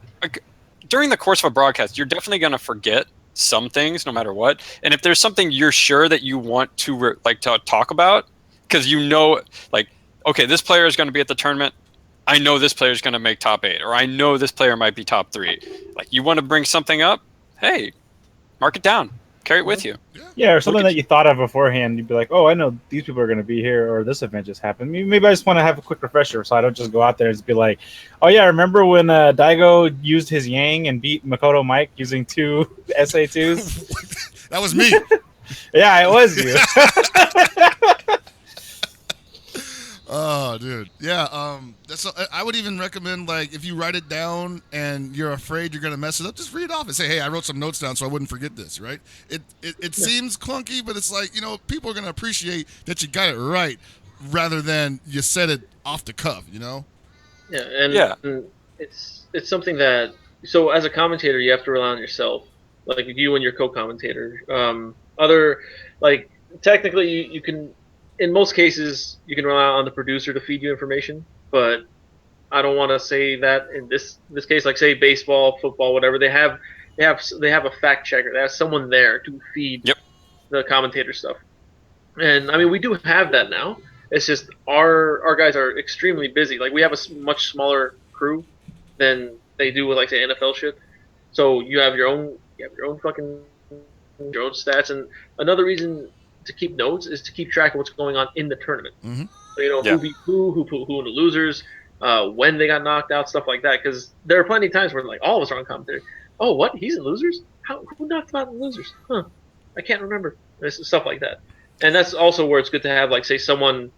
during the course of a broadcast, you're definitely going to forget some things no matter what. And if there's something you're sure that you want to to talk about, because okay, this player is going to be at the tournament. I know this player is going to make top 8, or I know this player might be top 3. Like, you want to bring something up? Hey, mark it down. Carry it with you. Yeah, or something that you thought of beforehand. You'd be like, oh, I know these people are going to be here, or this event just happened. Maybe I just want to have a quick refresher, so I don't just go out there and just be like, oh, yeah, remember when Daigo used his Yang and beat Makoto Mike using 2 SA2s? That was me. Yeah, it was you. Oh, dude. Yeah. I would even recommend, like, if you write it down and you're afraid you're gonna mess it up, just read it off and say, "Hey, I wrote some notes down so I wouldn't forget this." Right? It seems clunky, but it's like, people are gonna appreciate that you got it right rather than you said it off the cuff. Yeah, and, Yeah. and it's something that, so as a commentator you have to rely on yourself, like you and your co-commentator. Other like technically you can, in most cases you can rely on the producer to feed you information, but I don't want to say that in this case. Like say baseball, football, whatever, they have a fact checker. They have someone there to feed Yep. the commentator stuff. And I mean, we do have that now. It's just our guys are extremely busy. Like we have a much smaller crew than they do with like the NFL shit. So you have your own fucking your own stats. And another reason to keep notes is to keep track of what's going on in the tournament. Mm-hmm. So Yeah. who beat who in the losers, when they got knocked out, stuff like that. Because there are plenty of times where like all of us are on commentary. Oh, what? He's in losers? Who knocked him out in losers? Huh? I can't remember. It's stuff like that. And that's also where it's good to have, like, say, someone,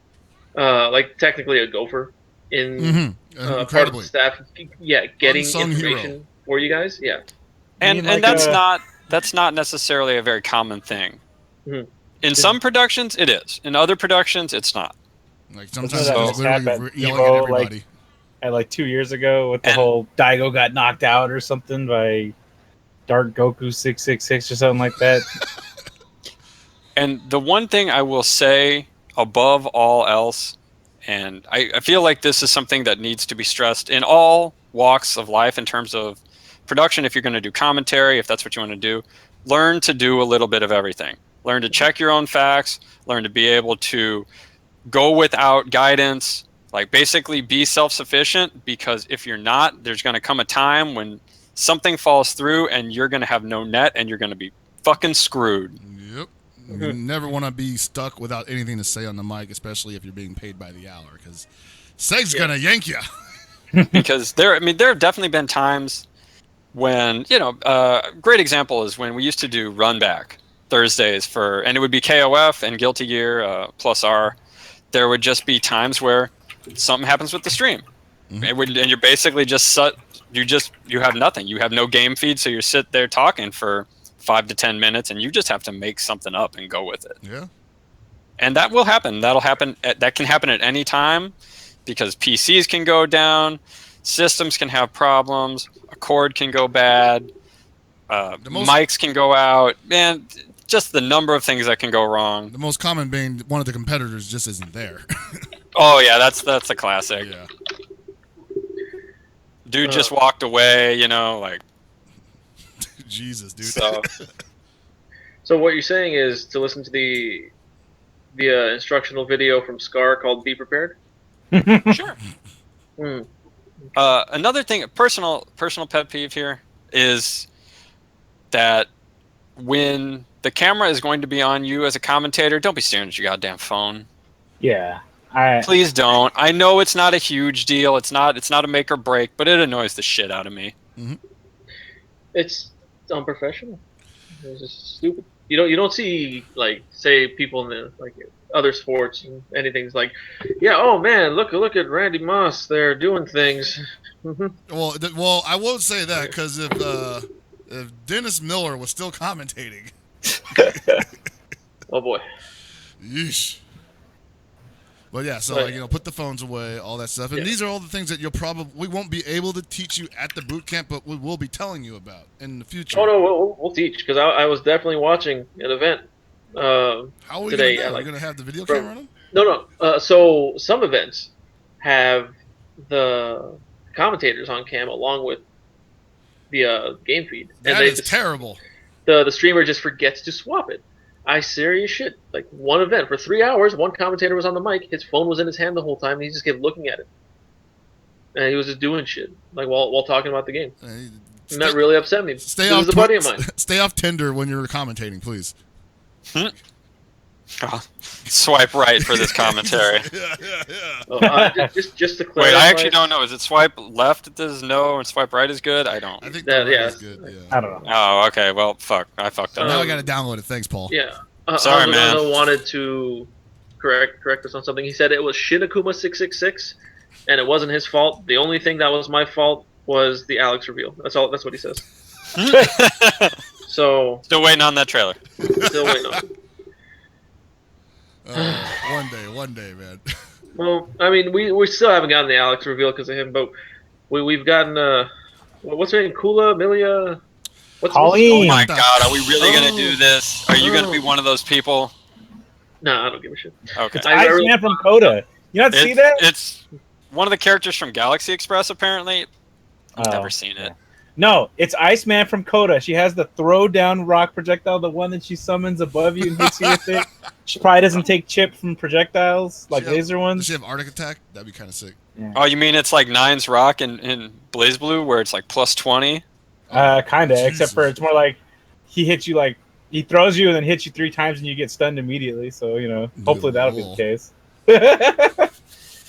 like, technically a gopher in Mm-hmm. part of Incredibly. the staff. Yeah, getting Unsung information hero. for you guys. Yeah. And like that's not necessarily a very common thing. Mhm. In some productions, it is. In other productions, it's not. Like Isn't sometimes that they're just literally happened yelling Evo, at everybody. at like 2 years ago with the And- whole Daigo got knocked out or something by Dark Goku 666 or something like that. And the one thing I will say above all else, and I feel like this is something that needs to be stressed in all walks of life in terms of production. If you're going to do commentary, if that's what you want to do, learn to do a little bit of everything. Learn to check your own facts, learn to be able to go without guidance, like basically be self-sufficient, because if you're not, there's going to come a time when something falls through and you're going to have no net and you're going to be fucking screwed. Yep. You never want to be stuck without anything to say on the mic, especially if you're being paid by the hour, because Seg's gonna yank you. Because there have definitely been times when, great example is when we used to do run back Thursdays and it would be KOF and Guilty Gear plus R. There would just be times where something happens with the stream. Mhm. And you're basically you have nothing. You have no game feed, so you sit there talking for 5 to 10 minutes and you just have to make something up and go with it. Yeah. And that will happen. That can happen at any time, because PCs can go down, systems can have problems, a cord can go bad, mics can go out, man, just the number of things that can go wrong. The most common being one of the competitors just isn't there. Oh yeah, that's a classic. Yeah. Dude just walked away, like. Jesus, dude. So what you're saying is to listen to the instructional video from Scar called "Be Prepared." Sure. Hmm. Another thing, personal pet peeve here, is that when the camera is going to be on you as a commentator, don't be staring at your goddamn phone. Yeah. Please don't. I know it's not a huge deal. It's not a make or break, but it annoys the shit out of me. Mm-hmm. It's unprofessional. It's just stupid. You don't see, like, say, people in the, like, other sports and anything's like, yeah, oh man, look at Randy Moss, they're doing things. Well, I won't say that, because if Dennis Miller was still commentating, Oh boy. yeesh. But yeah, so Right. like, put the phones away, all that stuff, and Yeah. these are all the things that we won't be able to teach you at the boot camp, but we will be telling you about in the future. Oh no, we'll teach, because I was definitely watching an event. How are you today, gonna know? like, You're gonna have the video from- camera on them? No. So some events have the commentators on cam along with the game feed, and That is terrible. the streamer just forgets to swap it. I serious shit. Like, one event for 3 hours, one commentator was on the mic, his phone was in his hand the whole time, and he just kept looking at it, and he was just doing shit, like, while talking about the game. And that really upset me. Stay This off. is a buddy of mine. Stay off Tinder when you're commentating, please. Swipe right for this commentary. yeah. Just to clarify. Wait, I actually don't know. Is it swipe left is no and swipe right is good? I don't. I think That- that yeah. is good. Yeah. I don't know. Oh, okay. Well, fuck. I fucked up. Now I gotta download it. Thanks, Paul. Yeah. Sorry, I man. wanted to correct us on something. He said it was Shinakuma666, and it wasn't his fault. The only thing that was my fault was the Alex reveal. That's all. That's what he says. So Still waiting on that trailer. still waiting on it. One day, man. Well, I mean, we still haven't gotten the Alex reveal because of him, but we've gotten what's her name? Kula, Milia, Colleen. Oh my god, are we really gonna do this? Are you gonna be one of those people? No, I don't give a shit. Okay. It's Iceman from Coda. You not see that? It's one of the characters from Galaxy Express, apparently. I've Oh, never seen it. No, it's Iceman from Coda. She has the throw down rock projectile, the one that she summons above you and hits you with it. She probably doesn't take chip from projectiles like laser Does ones. she have Arctic Attack? That'd be kind of sick. Oh, you mean it's like Nine's Rock in Blaze Blue, where it's like plus 20? Kinda, Jesus. except for it's more like he hits you like he throws you and then hits you 3 times and you get stunned immediately. So hopefully that'll be the case.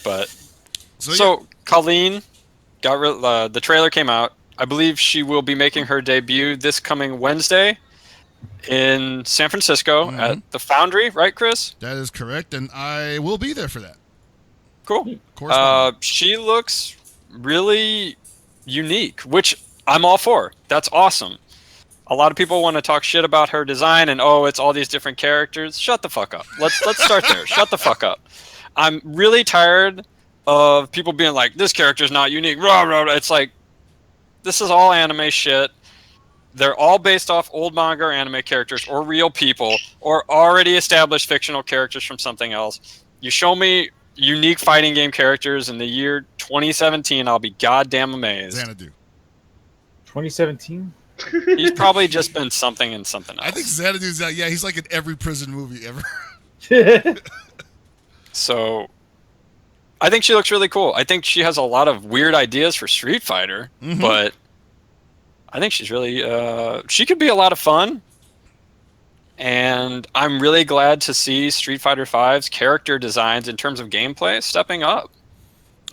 But So Colleen got the trailer came out. I believe she will be making her debut this coming Wednesday in San Francisco at the Foundry, right, Chris? that is correct, and I will be there for that. Cool. Of course. She looks really unique, which I'm all for. That's awesome. A lot of people want to talk shit about her design and it's all these different characters. Shut the fuck up. Let's start there. Shut the fuck up. I'm really tired of people being like, this character's not unique. Rah, rah, rah. It's like, this is all anime shit. They're all based off old manga or anime characters or real people or already established fictional characters from something else. You show me unique fighting game characters in the year 2017, I'll be goddamn amazed. Xanadu. 2017? He's probably just been something in something else. I think Xanadu's he's like in every prison movie ever. So I think she looks really cool. I think she has a lot of weird ideas for Street Fighter, but I think she's really she could be a lot of fun. And I'm really glad to see Street Fighter V's character designs in terms of gameplay stepping up.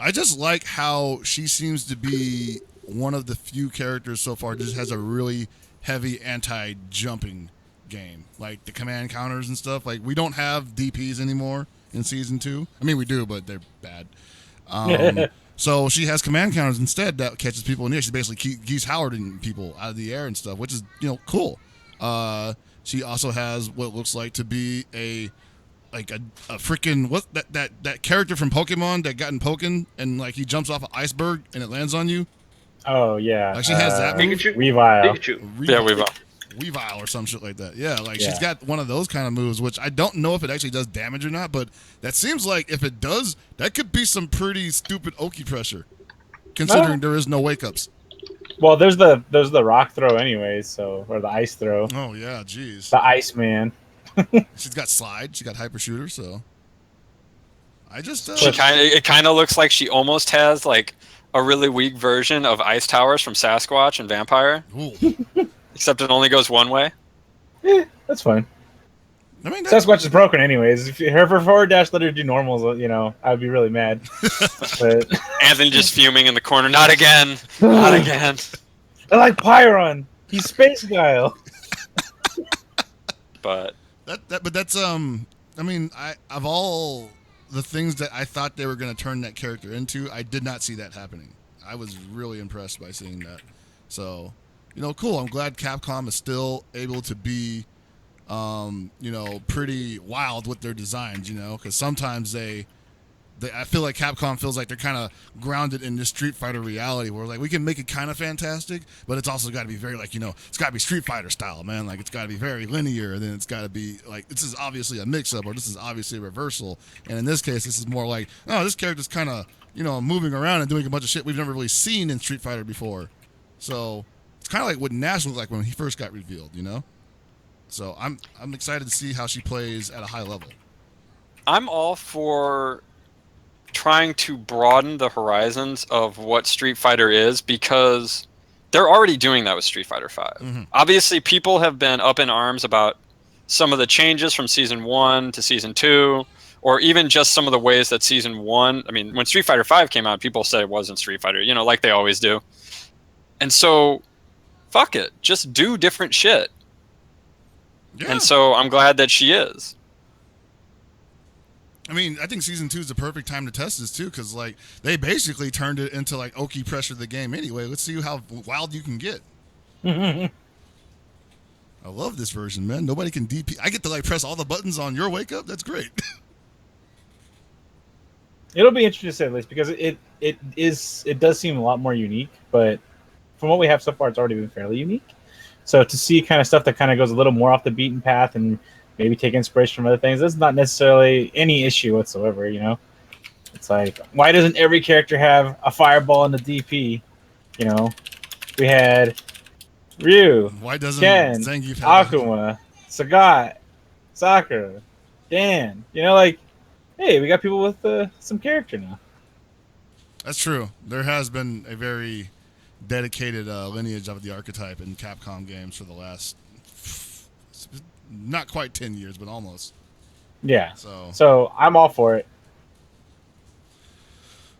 I just like how she seems to be one of the few characters so far just has a really heavy anti-jumping game. Like the command counters and stuff. Like we don't have DPs anymore in Season 2. I mean, we do, but they're bad. So she has command counters instead that catches people in the air. She's basically Geese Howarding people out of the air and stuff, which is, cool. She also has what looks like to be a freaking what that character from Pokemon that got in Pokken and like he jumps off an iceberg and it lands on you. Oh yeah. Like she has that move. Pikachu. Weavile. Yeah, Weavile or some shit like that. Yeah, like she's got one of those kind of moves, which I don't know if it actually does damage or not, but that seems like if it does, that could be some pretty stupid Oki pressure, considering there is no wake ups. Well, there's the rock throw anyways, or the ice throw. Oh yeah, jeez. The Iceman. She's got slide. She got hyper shooter. So I just It kind of looks like she almost has like a really weak version of Ice Towers from Sasquatch and Vampire. Ooh. Except it only goes one way. That's fine. I mean, Sasquatch is broken anyways. If her forward dash let her do normals, I'd be really mad. But Anthony just fuming in the corner. Not again. Not again. I like Pyron. He's Space Guile. But that's I mean, of all the things that I thought they were going to turn that character into, I did not see that happening. I was really impressed by seeing that. So, cool. I'm glad Capcom is still able to be, pretty wild with their designs, because sometimes I feel like Capcom feels like they're kind of grounded in this Street Fighter reality where like we can make it kind of fantastic, but it's also got to be very like, it's got to be Street Fighter style, man. Like it's got to be very linear, and then it's got to be like, this is obviously a mix-up or this is obviously a reversal. And in this case, this is more like, oh, this character's kind of, moving around and doing a bunch of shit we've never really seen in Street Fighter before. So it's kind of like what Nash looked like when he first got revealed, So I'm excited to see how she plays at a high level. I'm all for trying to broaden the horizons of what Street Fighter is because they're already doing that with Street Fighter V. Mm-hmm. Obviously, people have been up in arms about some of the changes from Season 1 to Season 2, or even just some of the ways that Season 1... I mean, when Street Fighter V came out, people said it wasn't Street Fighter, like they always do. And so, fuck it. Just do different shit. Yeah. And so I'm glad that she is. I mean, I think season 2 is the perfect time to test this too, because like they basically turned it into like Oki pressure the game anyway. Let's see how wild you can get. I love this version, man. Nobody can DP. I get to like press all the buttons on your wake up. That's great. It'll be interesting to say at least because it does seem a lot more unique, but from what we have so far, it's already been fairly unique. So to see kind of stuff that kind of goes a little more off the beaten path and maybe take inspiration from other things, that's not necessarily any issue whatsoever, you know? It's like, why doesn't every character have a fireball in the DP? You know, we had Ryu, Why doesn't Ken, Zangief have Akuma, Sagat, Sakura, Dan. You know, like, hey, we got people with some character now. That's true. There has been a very dedicated lineage of the archetype in Capcom games for the last, not quite 10 years, but almost. Yeah. So I'm all for it.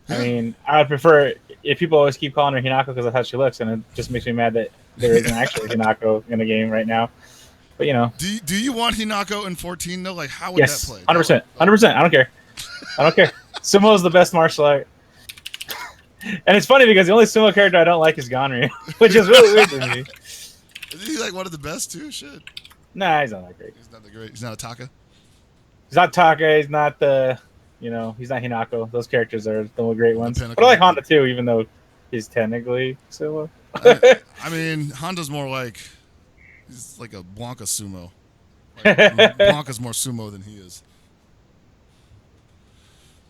I mean, I would prefer if people always keep calling her Hinako because that's how she looks, and it just makes me mad that there isn't actually Hinako in the game right now. But you know, do you want Hinako in 14 though? Like, how would yes, that play? 100%, 100%. I don't care. I don't care. Sumo is the best martial art. And it's funny because the only sumo character I don't like is Ganryu, which is really weird to me. Is he like one of the best too? Shit. Nah, he's not that great. He's not that great. He's not a Taka. He's not Taka. He's not he's not Hinako. Those characters are the great ones. Pinnacle. But I like Honda too, even though he's technically sumo. I mean, Honda's more like he's like a Blanca sumo. Like, Blanca's more sumo than he is.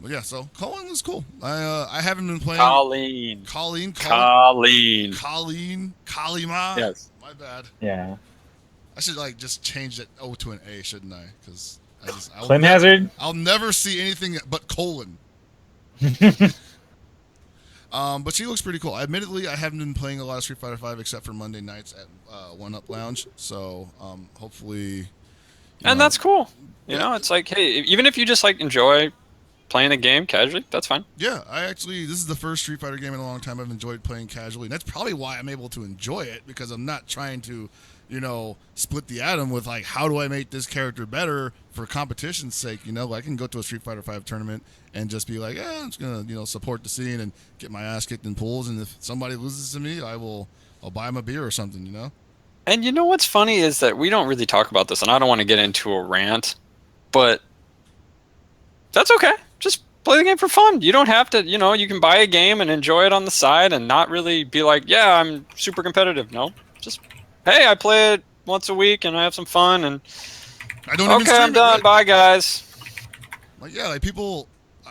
But yeah, so Colleen was cool. I haven't been playing Colleen. Kalima. Yes. My bad. Yeah. I should like just change that O to an A, shouldn't I? Because Flame Hazard. I'll never see anything but colon. But she looks pretty cool. Admittedly, I haven't been playing a lot of Street Fighter V except for Monday nights at One Up Lounge. So hopefully. And that's cool. You know, it's like, hey, even if you just like enjoy playing a game casually, that's fine. Yeah, this is the first Street Fighter game in a long time I've enjoyed playing casually. And that's probably why I'm able to enjoy it, because I'm not trying to, split the atom with like, how do I make this character better for competition's sake? I can go to a Street Fighter V tournament and just be like, I'm just gonna, support the scene and get my ass kicked in pools. And if somebody loses to me, I'll buy him a beer or something, And you know what's funny is that we don't really talk about this, and I don't want to get into a rant, but that's okay. Just play the game for fun. You don't have to, you can buy a game and enjoy it on the side and not really be like, yeah, I'm super competitive. No, just, hey, I play it once a week and I have some fun, and I don't even okay, stream I'm done. It. Bye, guys. Like, yeah, like people,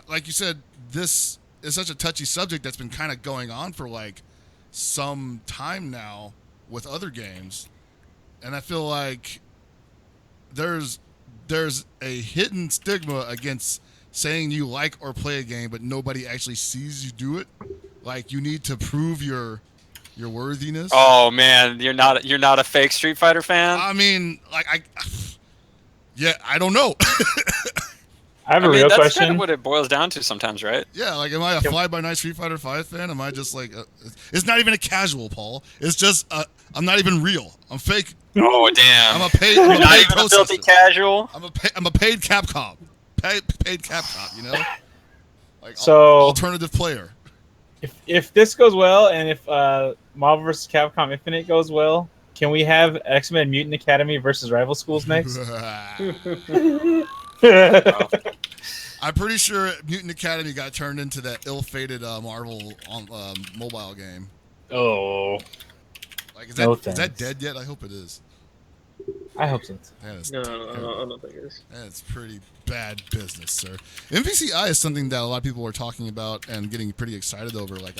like you said, this is such a touchy subject that's been kind of going on for like some time now with other games, and I feel like there's a hidden stigma against saying you like or play a game, but nobody actually sees you do it. Like, you need to prove your worthiness. Oh man, you're not a fake Street Fighter fan? I mean, like I don't know. I have a real that's question. kind of what it boils down to sometimes, right? Yeah, like, am I a fly-by-night Street Fighter V fan? Am I just like, it's not even a casual, Paul. It's just, I'm not even real. I'm fake. Oh damn! I'm a paid. You're not even a filthy casual. I'm a paid Capcom. Paid Capcom. Like, so alternative player. If this goes well, and if Marvel vs. Capcom Infinite goes well, can we have X-Men Mutant Academy versus Rival Schools next? I'm pretty sure Mutant Academy got turned into that ill-fated Marvel mobile game. Oh. Like, is that dead yet? I hope it is. I hope so. No, I don't think it is. That's pretty bad business, sir. MVCI is something that a lot of people are talking about and getting pretty excited over. Like,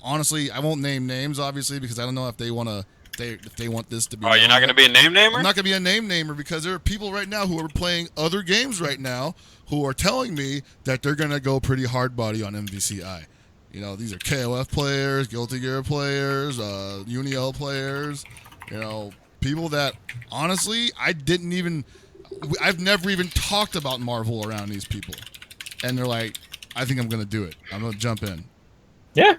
honestly, I won't name names, obviously, because I don't know if they want to. If they want this to be. Oh, you're not going to be a name namer? I'm not going to be a name namer because there are people right now who are playing other games right now who are telling me that they're going to go pretty hard body on MVCI. These are KOF players, Guilty Gear players, Uniel players. People that honestly I've never even talked about Marvel around these people, and they're like, I think I'm going to do it. I'm going to jump in. Yeah,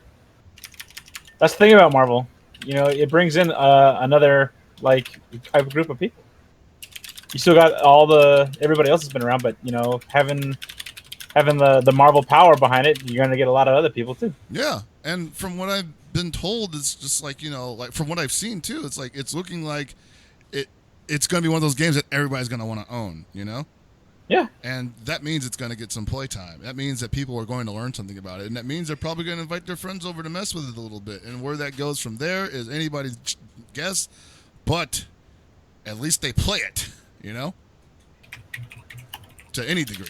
that's the thing about Marvel. It brings in another type of group of people. You still got everybody else has been around, but having having the Marvel power behind it, you're gonna get a lot of other people too. Yeah, and from what I've been told, it's just like, like from what I've seen too, it's like it's looking like it's going to be one of those games that everybody's going to want to own, Yeah. And that means it's going to get some play time. That means that people are going to learn something about it, and that means they're probably going to invite their friends over to mess with it a little bit. And where that goes from there is anybody's guess, but at least they play it, to any degree.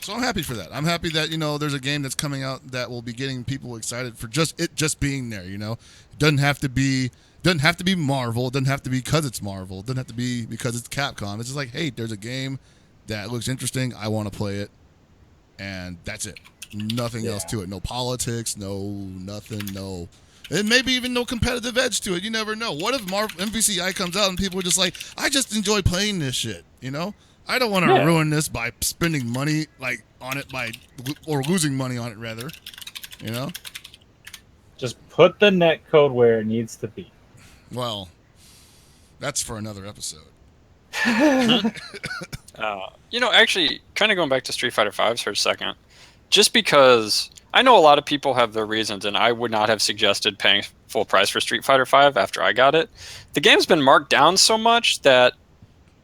So I'm happy for that. I'm happy that, there's a game that's coming out that will be getting people excited for just being there, It doesn't have to be Marvel. It doesn't have to be because it's Marvel. It doesn't have to be because it's Capcom. It's just like, hey, there's a game that looks interesting. I want to play it. And that's it. Nothing else to it. No politics, no nothing, no. And maybe even no competitive edge to it. You never know. What if MVCI comes out and people are just like, I just enjoy playing this shit, I don't want to ruin this by spending money on it or losing money on it rather, Just put the net code where it needs to be. Well, that's for another episode. Actually, kind of going back to Street Fighter V for a second, just because I know a lot of people have their reasons, and I would not have suggested paying full price for Street Fighter V after I got it. The game's been marked down so much that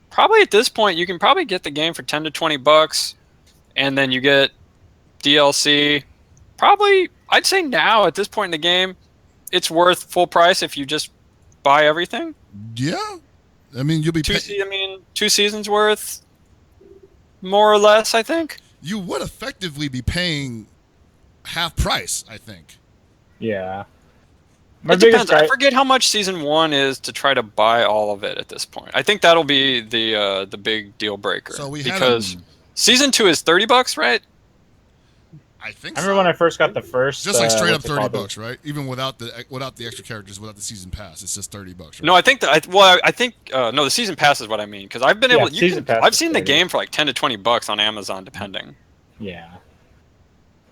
probably at this point you can probably get the game for $10 to $20, and then you get DLC. Probably, I'd say now at this point in the game, it's worth full price if you just buy everything. Yeah, I mean you'll be 2 seasons worth, more or less. I think you would effectively be paying half price. I think. Yeah. It depends. I forget how much season 1 is to try to buy all of it at this point. I think that'll be the big deal breaker. So because season 2 is $30, right? I think. I remember when I first got the first. Just like straight up $30, right? Even without the extra characters, without the season pass, it's just $30. Right? No, I think no, the season pass is what I mean, because I've been I've seen the game for like $10 to $20 on Amazon, depending. Yeah.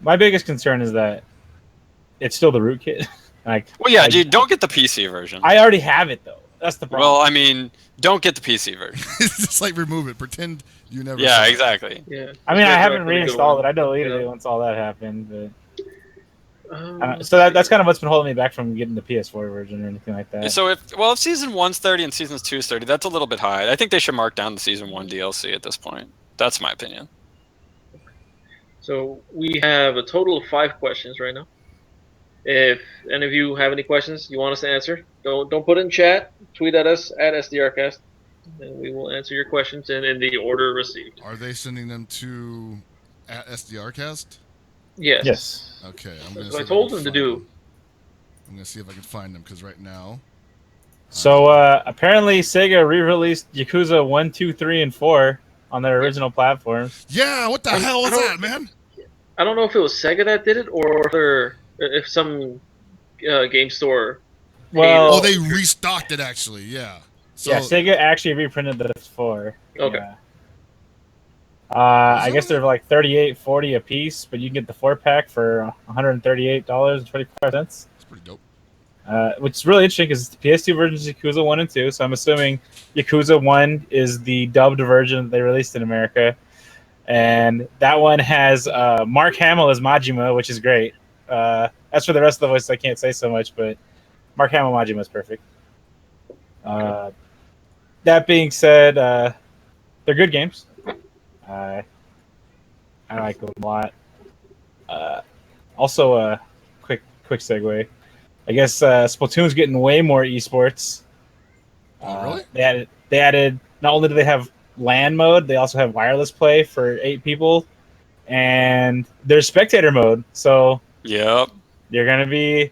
My biggest concern is that it's still the rootkit. Don't get the PC version. I already have it though. That's the problem. Well, I mean, don't get the PC version. It's just like remove it. Pretend you never. Yeah, exactly. Yeah. I mean, I haven't reinstalled it. I deleted it once all that happened. But so that's kind of what's been holding me back from getting the PS4 version or anything like that. So if season 1's $30 and season 2's $30, that's a little bit high. I think they should mark down the season 1 DLC at this point. That's my opinion. So we have a total of 5 questions right now. If any of you have any questions you want us to answer, don't put it in chat. Tweet at us at SDRcast, and we will answer your questions in the order received. Are they sending them to at SDRcast? Yes. Yes. Okay. That's what I told them to do. I'm gonna see if I can find them because right now. So apparently Sega re-released Yakuza 1, 2, 3, and 4 on their original platforms. Yeah. What the hell was that, man? I don't know if it was Sega that did it or if some game store. Well, they restocked it actually. Yeah. So, yeah, Sega actually reprinted the 4. Okay. Yeah. I guess they're like $38.40 a piece, but you can get the 4-pack for $138.25. That's pretty dope. Which is really interesting because the PS2 version is Yakuza 1 and 2, so I'm assuming Yakuza 1 is the dubbed version that they released in America. And that one has Mark Hamill as Majima, which is great. As for the rest of the voices, I can't say so much, but Mark Hamill Majima is perfect. That being said, they're good games. I like them a lot. Also, a quick segue. I guess Splatoon's getting way more esports. Really? They added. Not only do they have LAN mode, they also have wireless play for 8 people, and there's spectator mode. So yep, we're gonna be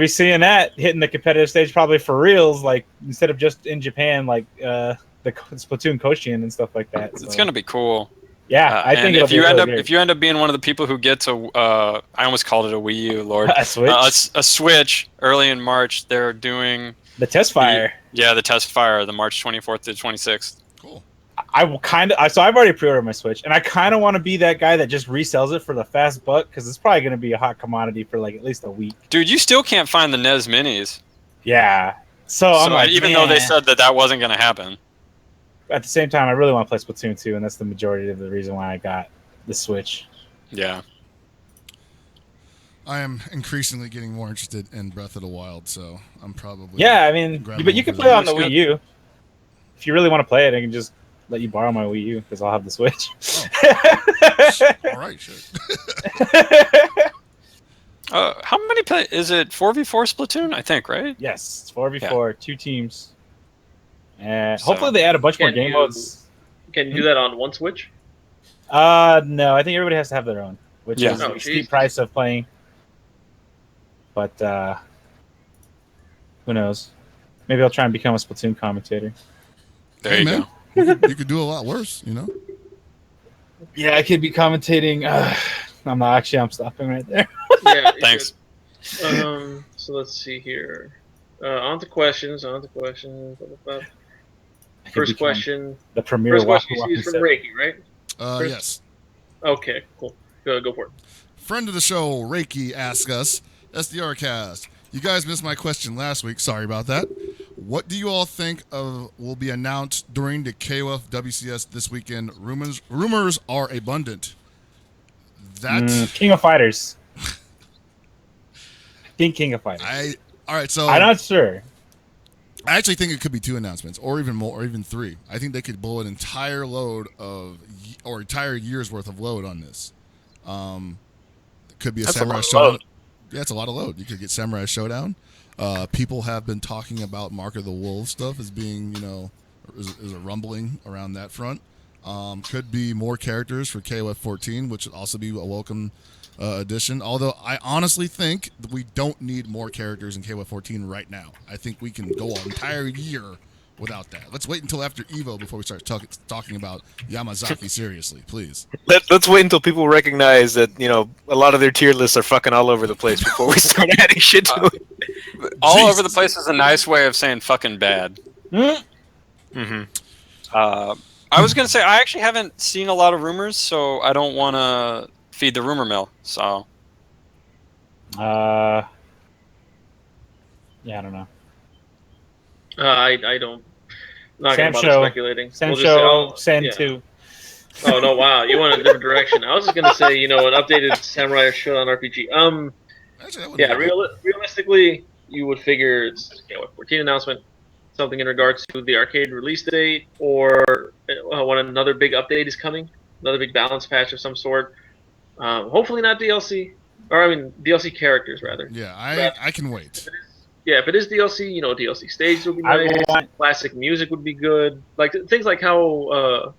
seeing that hitting the competitive stage probably for reals. Like instead of just in Japan, like the Splatoon Koshien and stuff like that. So. It's gonna be cool. Yeah, I think if you end up being one of the people who gets I almost called it a Wii U, Lord, a Switch, a Switch early in March. They're doing the test fire. The test fire, the March 24th to 26th. Cool. So I've already pre-ordered my Switch, and I kind of want to be that guy that just resells it for the fast buck because it's probably going to be a hot commodity for like at least a week. Dude, you still can't find the NES Minis. Yeah. So I'm like, even though they said that wasn't going to happen. at the same time, I really want to play Splatoon 2, and that's the majority of the reason why I got the Switch. Yeah. I am increasingly getting more interested in Breath of the Wild, so I'm probably Yeah, I mean, but you can play it on the Wii U. If you really want to play it, I can just let you borrow my Wii U because I'll have the Switch. All right, shit. How many play? Is it 4v4 Splatoon? I think, right? Yes, it's 4v4, 2 teams. And So, hopefully they add a bunch more game modes. Can you do that on one Switch? No, I think everybody has to have their own, which is Oh, the steep price of playing. But who knows? Maybe I'll try and become a Splatoon commentator. There you man. go. You could do a lot worse, you know? Yeah, I could be commentating. I'm not actually. I'm stopping right there. Yeah. Thanks. So let's see here. On to questions. Blah, blah, blah. First question. The premier. First question is from Reiki, right? Yes. Okay, cool. Go for it. Friend of the show, Reiki, asks us, SDRcast, you guys missed my question last week. Sorry about that. What do you all think of will be announced during the KOF WCS this weekend? Rumors are abundant. King of Fighters. I think King of Fighters. All right, so I'm not sure. I actually think it could be 2 announcements, or even more, or even 3. I think they could blow an entire load or entire year's worth of load on this. It could be a Samurai Showdown. Yeah, it's a lot of load. You could get Samurai Showdown. People have been talking about Mark of the Wolves stuff as being, is a rumbling around that front. Could be more characters for KOF 14, which would also be a welcome addition. Although I honestly think that we don't need more characters in KOF 14 right now. I think we can go an entire year without that. Let's wait until after EVO before we start talking about Yamazaki seriously, please. Let's wait until people recognize that, a lot of their tier lists are fucking all over the place before we start adding shit to it. All over the place is a nice way of saying fucking bad. Mm-hmm. I was going to say, I actually haven't seen a lot of rumors, so I don't want to feed the rumor mill. So, yeah, I don't know. I don't. Not Sam gonna bother speculating. Sam We'll just say, Show, Sen yeah. 2. Oh no! Wow, you went in a different direction. I was just gonna say, an updated Samurai Showdown RPG. Actually, Yeah, realistically, you would figure it's 14 announcement, something in regards to the arcade release date, or when another big update is coming, another big balance patch of some sort. Hopefully not DLC, DLC characters rather. Yeah, I can wait. If it is DLC, DLC stage would be nice. Classic music would be good. Like things like how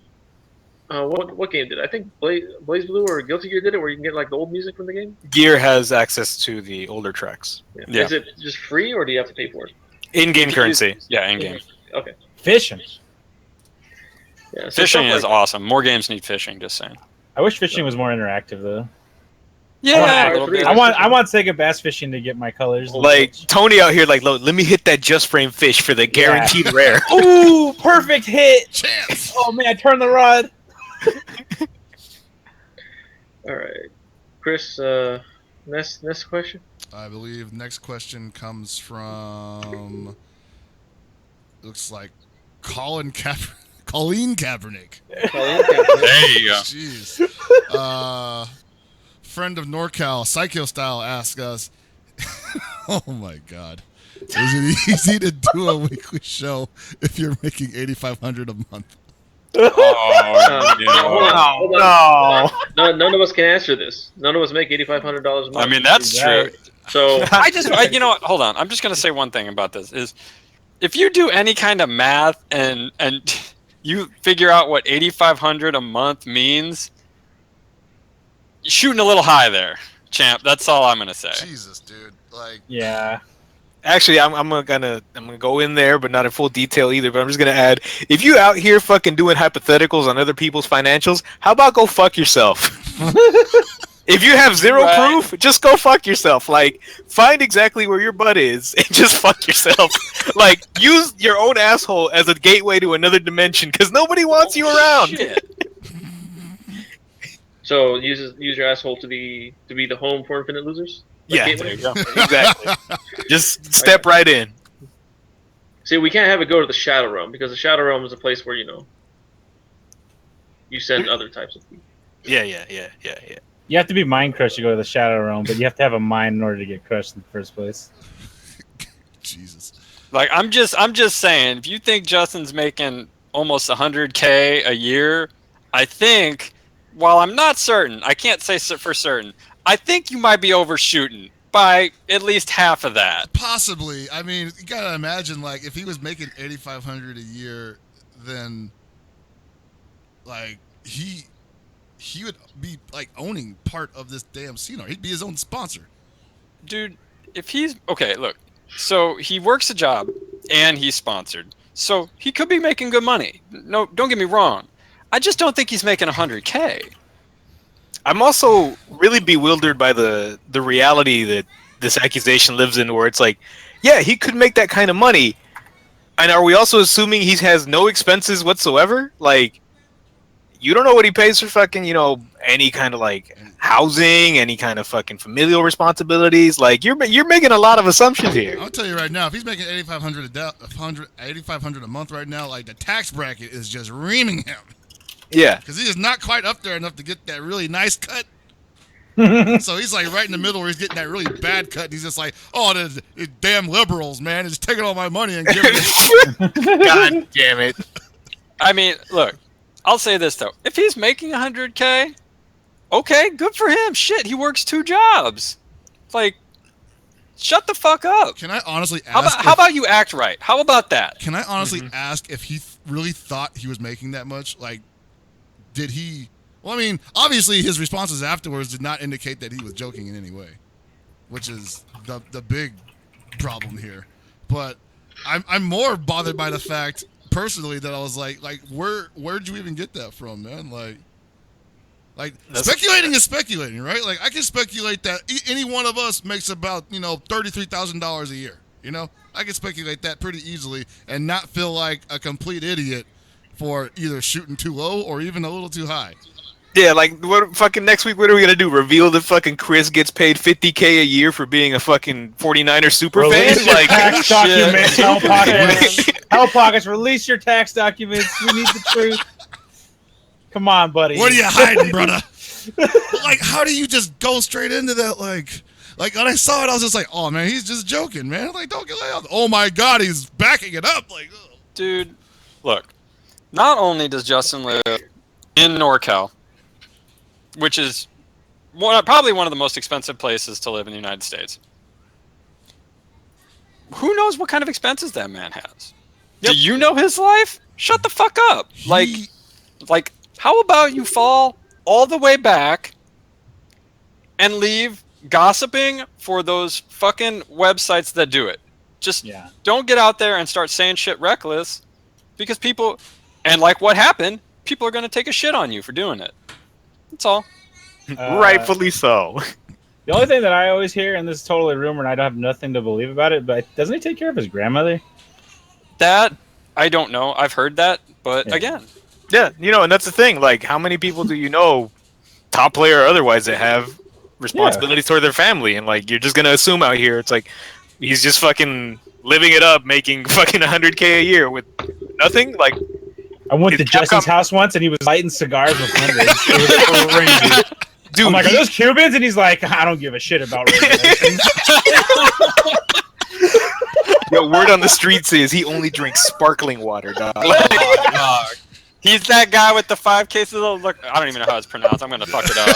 what game did it? I think Blaze Blue or Guilty Gear did it, where you can get like the old music from the game. Gear has access to the older tracks. Yeah. Is it just free, or do you have to pay for it? In-game currency. Yeah, in-game. Okay. Fishing. Yeah, Fishing is awesome. More games need fishing, just saying. I wish fishing was more interactive, though. Yeah, a little bit. I want Sega Bass Fishing to get my colors. Like Tony out here, let me hit that just frame fish for the guaranteed rare. Ooh, perfect hit! Chance! Oh man, turn the rod. All right, Chris. Next question. I believe next question comes from. Looks like Colleen Kaepernick. Colleen There Kaepernick. you go. Jeez. Friend of NorCal, Psycho Style, asks us, oh my God, is it easy to do a weekly show if you're making $8,500 a month? Hold on. No, none of us can answer this. None of us make $8,500 a month. I mean, that's true. So you know what? Hold on. I'm just gonna say one thing about this: is if you do any kind of math and you figure out what $8,500 a month means, you're shooting a little high there, champ. That's all I'm gonna say. Jesus, dude. Yeah. Actually, I'm gonna go in there, but not in full detail either. But I'm just gonna add: if you out here fucking doing hypotheticals on other people's financials, how about go fuck yourself? If you have zero proof, just go fuck yourself. Find exactly where your butt is and just fuck yourself. Use your own asshole as a gateway to another dimension because nobody wants you around. Shit. So use your asshole to be the home for infinite losers. Yeah, there you go. Exactly. Just step right in. See, we can't have it go to the Shadow Realm because the Shadow Realm is a place where You send other types of people. Yeah. You have to be mind crushed to go to the Shadow Realm, but you have to have a mind in order to get crushed in the first place. Jesus. Like I'm just saying, if you think Justin's making almost 100K a year, I think, while I'm not certain, I can't say for certain, I think you might be overshooting by at least half of that. Possibly. I mean, you gotta imagine, like, if he was making $8,500 a year, then, like, he would be like owning part of this damn scene. He'd be his own sponsor. Dude, if he's okay, look. So he works a job and he's sponsored. So he could be making good money. No, don't get me wrong. I just don't think he's making 100K. I'm also really bewildered by the reality that this accusation lives in, where it's like, yeah, he could make that kind of money. And are we also assuming he has no expenses whatsoever? Like, you don't know what he pays for fucking, any kind of like housing, any kind of fucking familial responsibilities. Like, you're making a lot of assumptions here. I'll tell you right now, if he's making $8,500 a month right now, like, the tax bracket is just reaming him. Yeah. Because he is not quite up there enough to get that really nice cut. So he's like right in the middle where he's getting that really bad cut. And he's just like, oh, the damn liberals, man. They're just taking all my money and giving it. God damn it. I mean, look, I'll say this, though. If he's making 100K, okay, good for him. Shit, he works 2 jobs. Like, shut the fuck up. Can I honestly ask? How about you act right? How about that? Can I honestly ask if he really thought he was making that much? Like, did he? Well, I mean, obviously his responses afterwards did not indicate that he was joking in any way, which is the big problem here. But I'm more bothered by the fact, personally, that I was like, where'd you even get that from, man? Like speculating is speculating, right? Like, I can speculate that any one of us makes about $33,000 a year. I can speculate that pretty easily and not feel like a complete idiot for either shooting too low or even a little too high. Yeah, like, what fucking next week, what are we gonna do? Reveal that fucking Chris gets paid $50K a year for being a fucking 49er super Release fan? your Like, tax documents, Hell Pockets. Hell Pockets, release your tax documents. We need the truth. Come on, buddy. What are you hiding, brother? Like, how do you just go straight into that? Like when I saw it, I was just like, oh man, he's just joking, man. Like, don't get out. Oh my god, he's backing it up. Like, ugh. Dude, look, not only does Justin live in NorCal, which is probably one of the most expensive places to live in the United States. Who knows what kind of expenses that man has? Yep. Do you know his life? Shut the fuck up. Like, how about you fall all the way back and leave gossiping for those fucking websites that do it? Just don't get out there and start saying shit reckless, because people, and like what happened, people are going to take a shit on you for doing it. That's all. rightfully so. The only thing that I always hear, and this is totally rumor, and I don't have nothing to believe about it, but doesn't he take care of his grandmother? That, I don't know. I've heard that, but again. Yeah, and that's the thing. Like, how many people do you know, top player or otherwise, that have responsibilities toward their family? And, like, you're just going to assume out here, it's like, he's just fucking living it up, making fucking 100K a year with nothing? Like, I went to Jesse's house once, and he was lighting cigars with hundreds. It was crazy. Dude, I'm like, are those Cubans? And he's like, I don't give a shit about regulations. Yo, word on the streets is he only drinks sparkling water, dog. He's that guy with the 5 cases of I don't even know how it's pronounced. I'm gonna fuck it up.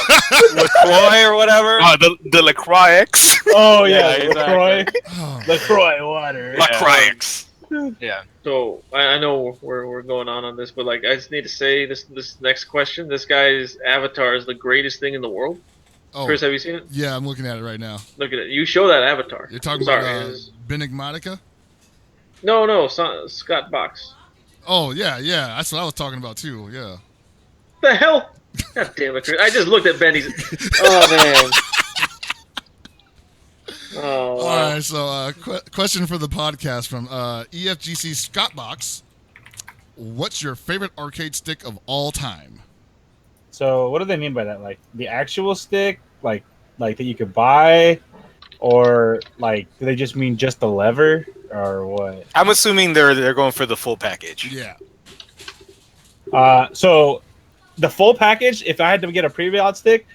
LaCroix or whatever. The LaCroix X. Oh yeah, exactly. LaCroix water. LaCroix X. Yeah. So I know we're going on this, but like, I just need to say this next question. This guy's avatar is the greatest thing in the world. Oh, Chris, have you seen it? Yeah, I'm looking at it right now. Look at it. You show that avatar. You're talking about Benigmatica? No, Scott Box. Oh yeah, that's what I was talking about too. Yeah. The hell? God damn it, Chris! I just looked at Benny's. Oh man. Oh, wow. All right, so question for the podcast from EFGC Scottbox. What's your favorite arcade stick of all time? So what do they mean by that? Like the actual stick, like that you could buy, or like do they just mean just the lever, or what? I'm assuming they're going for the full package. Yeah. So the full package, if I had to get a pre-built stick,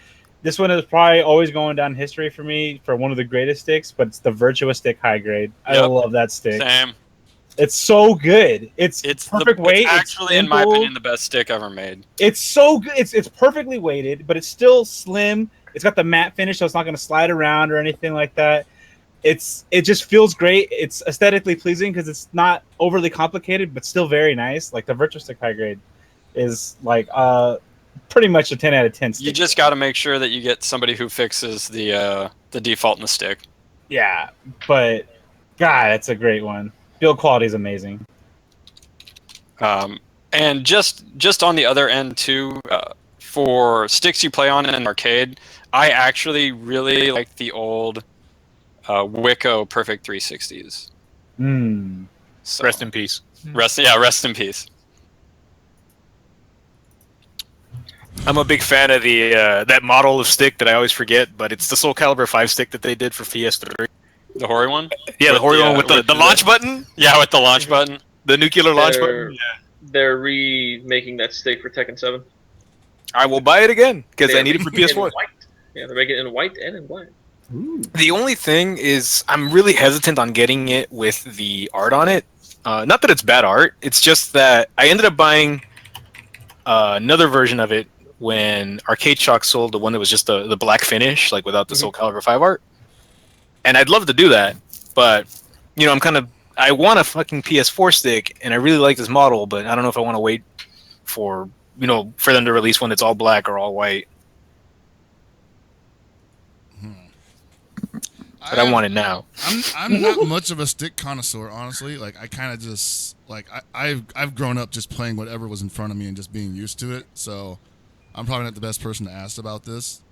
this one is probably always going down history for me for one of the greatest sticks, but it's the Virtua Stick High Grade. I love that stick. Same. It's so good. It's perfect weight. It's actually, in my opinion, the best stick ever made. It's so good. It's perfectly weighted, but it's still slim. It's got the matte finish, so it's not going to slide around or anything like that. It just feels great. It's aesthetically pleasing because it's not overly complicated, but still very nice. Like the Virtua Stick High Grade is like pretty much a 10 out of 10 stick. You just got to make sure that you get somebody who fixes the default in the stick. Yeah, but God, it's a great one. Build quality is amazing. And just on the other end too, for sticks you play on in an arcade, I actually really like the old Wicco Perfect 360s. So, Rest in peace. Rest in peace. I'm a big fan of the that model of stick that I always forget, but it's the Soul Calibur 5 stick that they did for PS3. The Hori one? Yeah, the Hori one with the launch button? Yeah, with the launch button. The nuclear launch button? Yeah. They're remaking that stick for Tekken 7. I will buy it again, because I need it for making PS4. in white. Yeah, they're making it in white and in black. The only thing is, I'm really hesitant on getting it with the art on it. Not that it's bad art, it's just that I ended up buying another version of it when Arcade Shock sold the one that was just the black finish, like without the Soul Calibur 5 art. And I'd love to do that, but you know, I want a fucking PS4 stick, and I really like this model, but I don't know if I want to wait for them to release one that's all black or all white. But I want it now. I'm not much of a stick connoisseur, honestly. Like I kind of just like I've grown up just playing whatever was in front of me and just being used to it. So I'm probably not the best person to ask about this.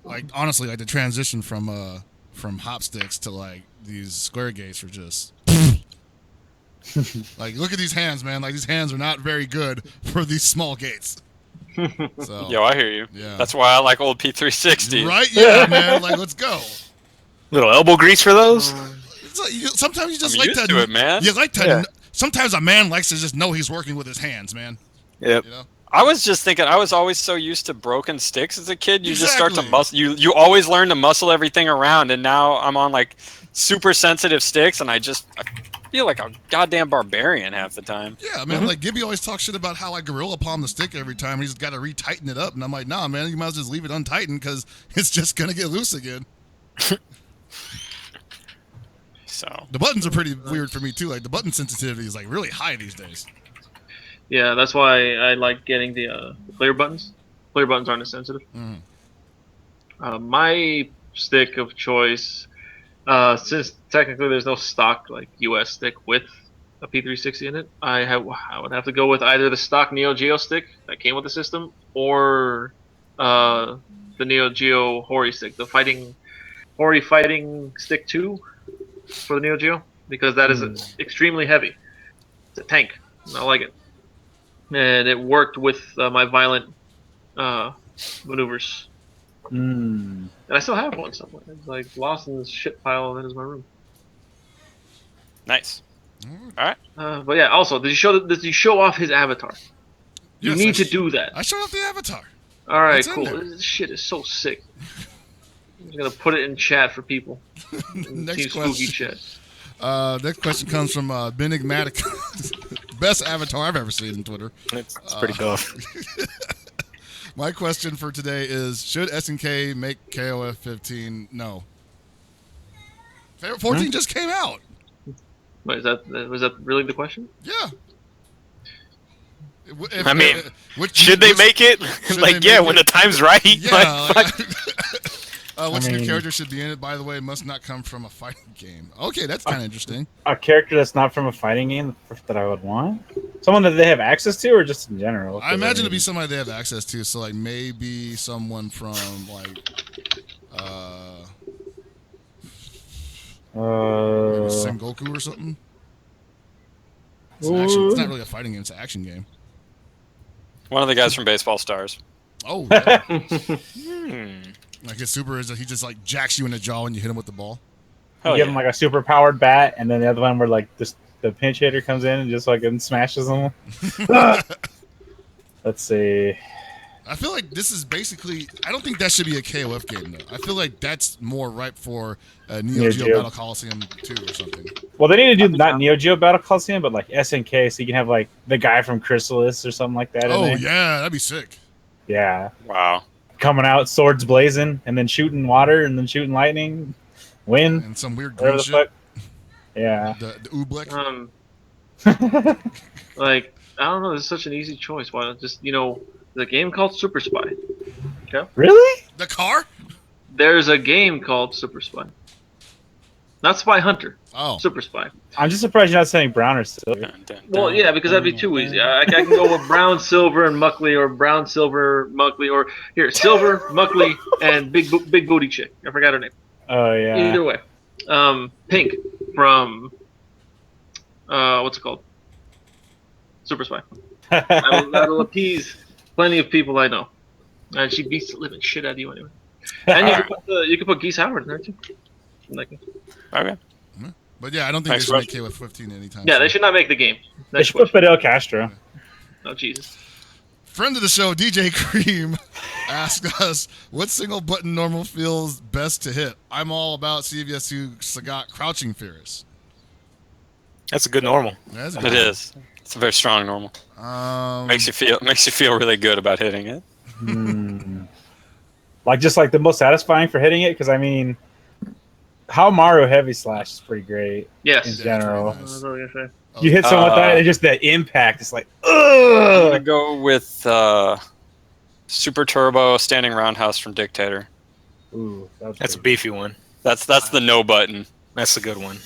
Like honestly, like the transition from hop sticks to like these square gates are just like, look at these hands, man. Like these hands are not very good for these small gates. So, Yo, I hear you. Yeah. That's why I like old P360. Right? Yeah, man. Like, let's go. Little elbow grease for those? It's like, sometimes you just I'm like used to to it, man. You like to. Yeah. Sometimes a man likes to just know he's working with his hands, man. Yep. You know? I was just thinking, I was always so used to broken sticks as a kid. You just start to Exactly. muscle. You always learn to muscle everything around, and now I'm on like super sensitive sticks, and I feel like a goddamn barbarian half the time. Yeah, man. Like Gibby always talks shit about how I gorilla palm the stick every time. He's got to re-tighten it up, and I'm like, nah, man. You might as well just leave it untightened because it's just gonna get loose again. So The buttons are pretty weird for me too. Like the button sensitivity is like really high these days. Yeah, that's why I like getting the clear buttons. Clear buttons aren't as sensitive. My stick of choice, since technically there's no stock like US stick with a P360 in it, I would have to go with either the stock Neo Geo stick that came with the system, or the Neo Geo Hori stick, the Hori Fighting Stick 2 for the Neo Geo, because that is extremely heavy. It's a tank. I like it. And it worked with my violent maneuvers. And I still have one somewhere. It's like lost in this shit pile, and that is my room. nice. All right. But yeah, also, did you show off his avatar? You Yes, need to do that. I showed off the avatar. All right, It's in cool. there. This shit is so sick. I'm just gonna put it in chat for people. Next Team Spooky question. chat. Next question comes from Benigmatic. Best avatar I've ever seen on Twitter. It's pretty tough. My question for today is: should SNK make KOF 15? No. 14 just came out. Wait, was that really the question? Yeah. I mean, should they make it? should Like, they yeah, make when it? the time's right. Yeah. Like, fuck. Which I new mean- character should be in it? By the way, must not come from a fighting game. Okay, that's kind of interesting. A character that's not from a fighting game that I would want? Someone that they have access to, or just in general? I imagine it'd be somebody they have access to. So like maybe someone from like maybe Sengoku or something. It's not really a fighting game. It's an action game. One of the guys from Baseball Stars. Oh, yeah. Hmm. Like his super is that he just like jacks you in the jaw when you hit him with the ball. Hell you give him like a super powered bat, and then the other one where like the pinch hitter comes in and just like smashes them. Let's see. I feel like this is basically. I don't think that should be a KOF game though. I feel like that's more ripe for a Neo Geo Battle Coliseum 2 or something. Well, they need to do not Neo Geo Battle Coliseum, but like SNK, so you can have like the guy from Chrysalis or something like that. Oh in there. yeah, that'd be sick. Yeah. Wow. Coming out, swords blazing, and then shooting water, and then shooting lightning, wind, And some weird whatever green the shit. fuck. Yeah. The Oobleck. Like, I don't know. It's such an easy choice. Why not just, the game called Super Spy? Okay. Really? The car? There's a game called Super Spy. Not Spy Hunter. Oh. Super Spy. I'm just surprised you're not saying brown or silver. Well, yeah, because that'd be too easy. I can go with brown, silver, and Muckley, or brown, silver, Muckley, or here, silver, Muckley, and big booty chick. I forgot her name. Oh yeah. Either way, Pink from what's it called? Super Spy. That'll appease plenty of people I know, and she beats the living shit out of you anyway. And you can put Geese Howard in there too. Like, Okay. But yeah, I don't think Thanks, they should make KOF 15 anytime. yeah, soon. they should not make the game. They should put Fidel Castro. Oh Jesus. Friend of the show, DJ Cream, asked us what single button normal feels best to hit. I'm all about CVS2 Sagat Crouching Fierce. That's a good normal. That's It is. It's a very strong normal. Makes you feel really good about hitting it. Like just like the most satisfying for hitting it, because I mean, how Mario Heavy Slash is pretty great Yes. in general. Nice. That's what I was gonna say. You hit someone with that, and just the impact. It's like, I'm gonna ugh. go with Super Turbo Standing Roundhouse from Dictator. Ooh, That's a beefy one. That's the no button. That's a good one.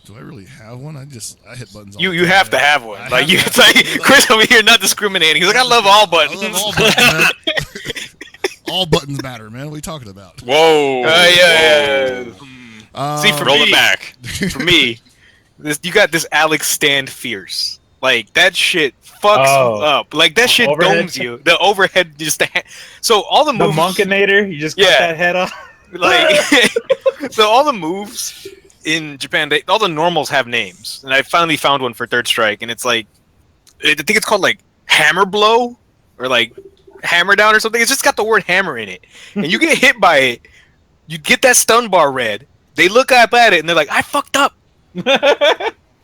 Do I really have one? I hit buttons. All You the time, have to man. have one. I Like have it's to have like one. Chris over here not discriminating. He's like, I love all I buttons. love all buttons, man. All buttons matter, man. What are you talking about? Whoa! Yeah. See, for Roll me, it back. for me, you got this Alex Stand Fierce. Like that shit fucks you up. Like that shit overhead? domes you. The overhead just so all the The moves. Monkinator, you just cut that head off. Like so all the moves in Japan, all the normals have names, and I finally found one for Third Strike, and it's like I think it's called like Hammer Blow or like Hammer Down or something. It's just got the word hammer in it, and you get hit by it, you get that stun bar red. They look up at it and they're like, I fucked up.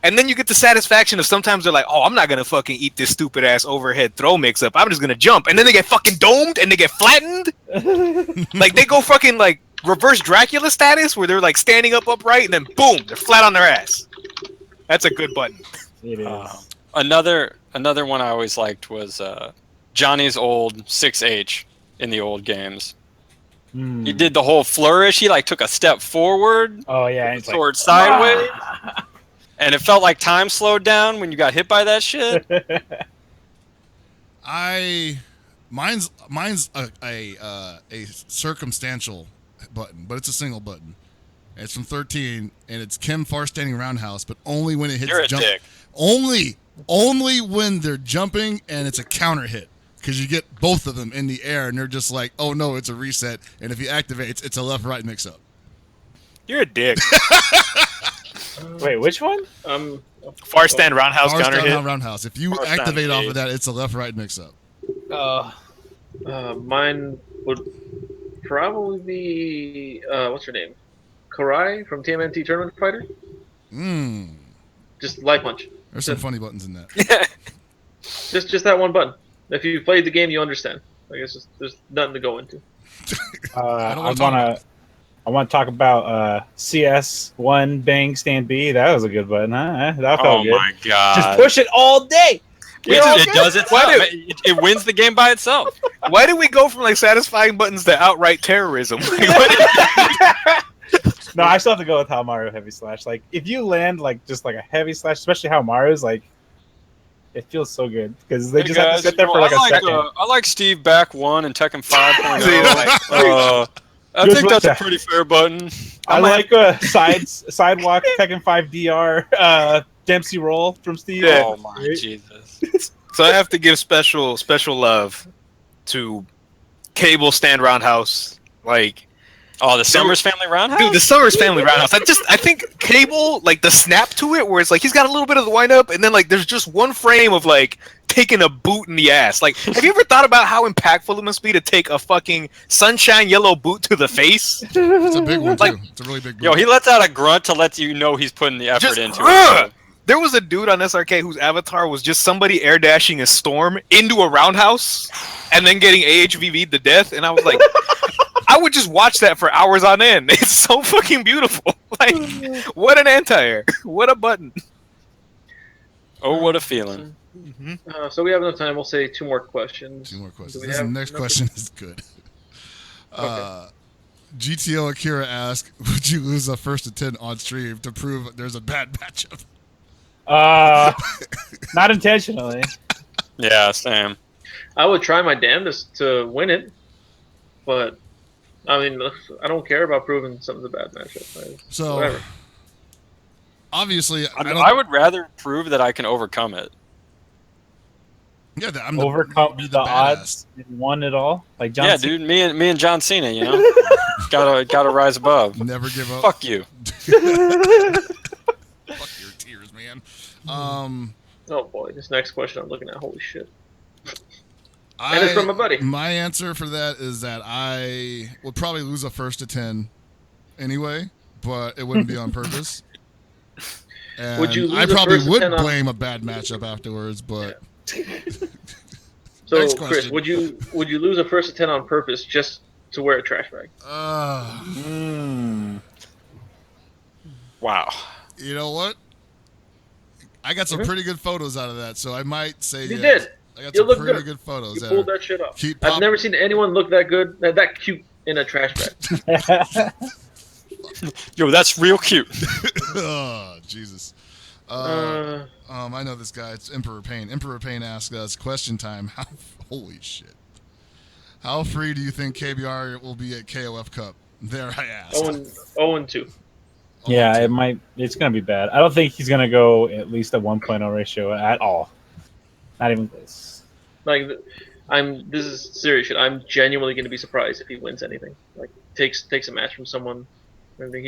And then you get the satisfaction of sometimes they're like, oh, I'm not gonna fucking eat this stupid ass overhead throw mix up. I'm just gonna jump, and then they get fucking domed and they get flattened. Like they go fucking like reverse Dracula status where they're like standing up upright and then boom, they're flat on their ass. That's a good button. It is. Another one I always liked was Johnny's old 6H in the old games. He did the whole flourish. He like took a step forward, Oh yeah, and it's like, sword sideways, and it felt like time slowed down when you got hit by that shit. Mine's a circumstantial button, but it's a single button. It's from 13, and it's Kim Far Standing Roundhouse, but only when it hits You're a jump. dick. Only when they're jumping and it's a counter hit. Because you get both of them in the air, and they're just like, oh no, it's a reset. And if you activate, it's a left-right mix-up. You're a dick. Wait, which one? Far stand roundhouse Far counter stand hit. roundhouse. If you Far stand activate off fade. of that, it's a left-right mix-up. Mine would probably be what's her name? Karai from TMNT Tournament Fighter. Just life punch. There's some funny buttons in that. Just that one button. If you played the game, you understand. I guess there's nothing to go into. I I want to talk about CS1 Bang Stand B. That was a good button. Huh? That felt Oh good. my god! Just push it all day. It does itself. It wins the game by itself. Why did we go from like satisfying buttons to outright terrorism? No, I still have to go with how Mario Heavy Slash. Like, if you land like just like a heavy slash, especially how Mario's like, it feels so good because they just have to sit there for like a second. I like Steve Back 1 and Tekken 5.0. I Just think with that's a that. pretty fair button. I like Sidewalk Tekken 5 DR Dempsey Roll from Steve. Yeah. Oh my Jesus! So I have to give special love to Cable Stand Roundhouse. Like Oh, the Summers Family Roundhouse? Dude, the Summers Family Roundhouse. I think Cable, like the snap to it, where it's like he's got a little bit of the wind up, and then like there's just one frame of like taking a boot in the ass. Like, have you ever thought about how impactful it must be to take a fucking sunshine yellow boot to the face? It's a big one too. It's a really big boot. Yo, he lets out a grunt to let you know he's putting the effort into Ugh! it. There was a dude on SRK whose avatar was just somebody air dashing a storm into a roundhouse and then getting AHVV'd to death, and I was like, I would just watch that for hours on end. It's so fucking beautiful. Like, what an anti-air. What a button. Oh, what a feeling. So we have enough time. We'll say 2 more questions. 2 more questions. Do we This have next enough- question is good. Okay. GTO Akira asked, would you lose a first to 10 on stream to prove there's a bad matchup? Not intentionally. Yeah, same. I would try my damnedest to win it, but I mean, I don't care about proving something's a bad matchup. So, Whatever. obviously, I would rather prove that I can overcome it. Yeah, I'm Overcome be the badass. odds and won it all. Like John Yeah, Cena. dude, me and John Cena, you know? gotta rise above. Never give up. Fuck you. Fuck your tears, man. Oh boy, this next question I'm looking at. Holy shit! And it's from a buddy. My answer for that is that I would probably lose a first to 10 anyway, but it wouldn't be on purpose. And Would you lose I a probably first to would 10 on- blame a bad matchup afterwards, but So, Next Chris, question. would you lose a first to 10 on purpose just to wear a trash bag? Wow. You know what? I got some pretty good photos out of that, so I might say You yes. did. I got You some look pretty good. good photos. You that pulled are- that shit off. Keep I've pop- never seen anyone look that good, that cute in a trash bag. Yo, that's real cute. Oh, Jesus. I know this guy. It's Emperor Payne. Emperor Payne asks us, question time. Holy shit. How free do you think KBR will be at KOF Cup? There I asked. 0-2. Yeah, it might. It's gonna be bad. I don't think he's gonna go at least a 1.0 ratio at all. Not even close. Like, this is serious shit. I'm genuinely going to be surprised if he wins anything. Like, takes a match from someone. I think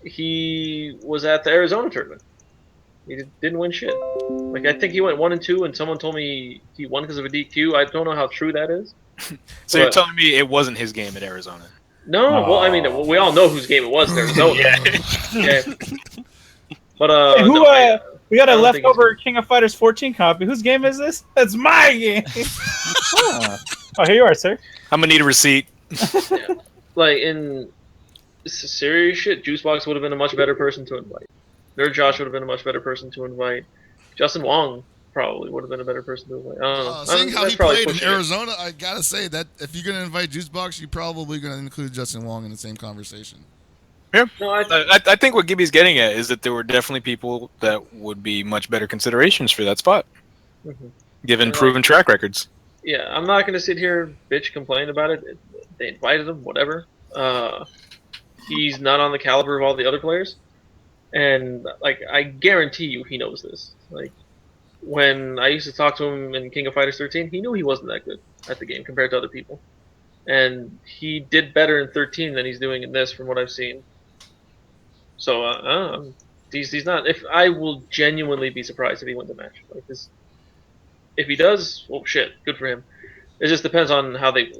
he was at the Arizona tournament. He didn't win shit. Like, I think he went 1-2, and someone told me he won because of a DQ. I don't know how true that is. So you're telling me it wasn't his game at Arizona? No, well, I mean, we all know whose game it was in Arizona. Yeah. But Hey, who? no, We got I a don't think leftover King of Fighters 14 copy. Whose game is this? That's my game. Oh, here you are, sir. I'm gonna need a receipt. like in serious shit, Juicebox would have been a much better person to invite. Nerd Josh would have been a much better person to invite. Justin Wong probably would have been a better person to invite. I don't know. Seeing how That's he probably played in pushing it. Arizona, I gotta say that if you're gonna invite Juicebox, you're probably gonna include Justin Wong in the same conversation. No, I I think what Gibby's getting at is that there were definitely people that would be much better considerations for that spot, given proven track records. yeah, I'm not gonna sit here bitch complain about it. They invited him, whatever. He's not on the caliber of all the other players, and like I guarantee you, he knows this. Like when I used to talk to him in King of Fighters 13, he knew he wasn't that good at the game compared to other people, and he did better in 13 than he's doing in this, from what I've seen. So he's not. If I will genuinely be surprised if he wins the match like this. If he does, well, shit, good for him. It just depends on how the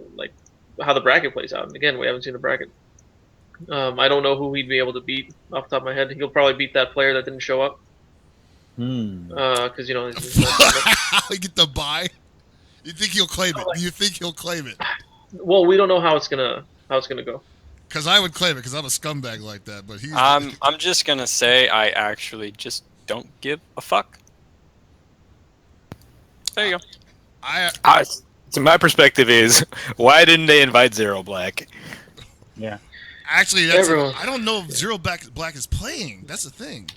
bracket plays out. And again, we haven't seen the bracket. I don't know who he'd be able to beat off the top of my head. He'll probably beat that player that didn't show up. Because He get the buy. You think he'll claim it? Do you think he'll claim it? well, we don't know how it's gonna go. Because I would claim it because I'm a scumbag like that. But he's. I'm just gonna say I actually just don't give a fuck. There you go. So my perspective is, why didn't they invite Zero Black? Yeah. Actually, Everyone. I don't know if Zero Black is playing. That's the thing.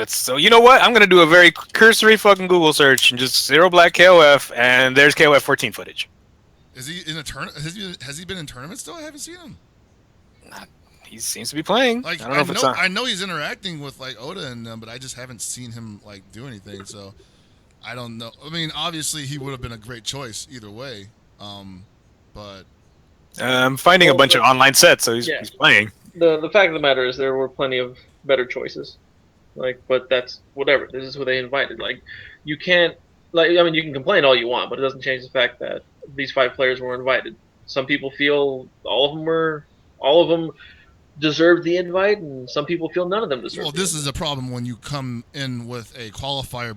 So you know what? I'm gonna do a very cursory fucking Google search and just Zero Black KOF, and there's KOF 14 footage. Is he in a tournament? Has he been in tournaments still? I haven't seen him. He seems to be playing. Like I don't know if it's on. I know he's interacting with like Oda and them, but I just haven't seen him like do anything. So I don't know. I mean, obviously he would have been a great choice either way. But I'm finding a bunch of online sets, so he's playing. The fact of the matter is there were plenty of better choices. But that's whatever. This is who they invited. You can't you can complain all you want, but it doesn't change the fact that these 5 players were invited. Some people feel all of them deserved the invite, and some people feel none of them deserved. Well, this is a problem when you come in with a qualifier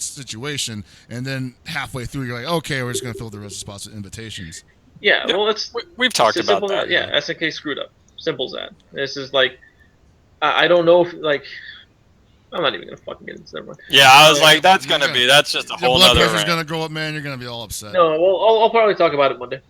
situation, and then halfway through you're like, okay, we're just going to fill the rest of the spots with invitations. Yeah, well, we've talked about that. Yeah, SNK screwed up. Simple as that. This is I don't know if I'm not even gonna fucking get into that one. Yeah, I was like, that's just a whole blood other pressure's rant. gonna go up, man. You're gonna be all upset. No, well, I'll probably talk about it Monday,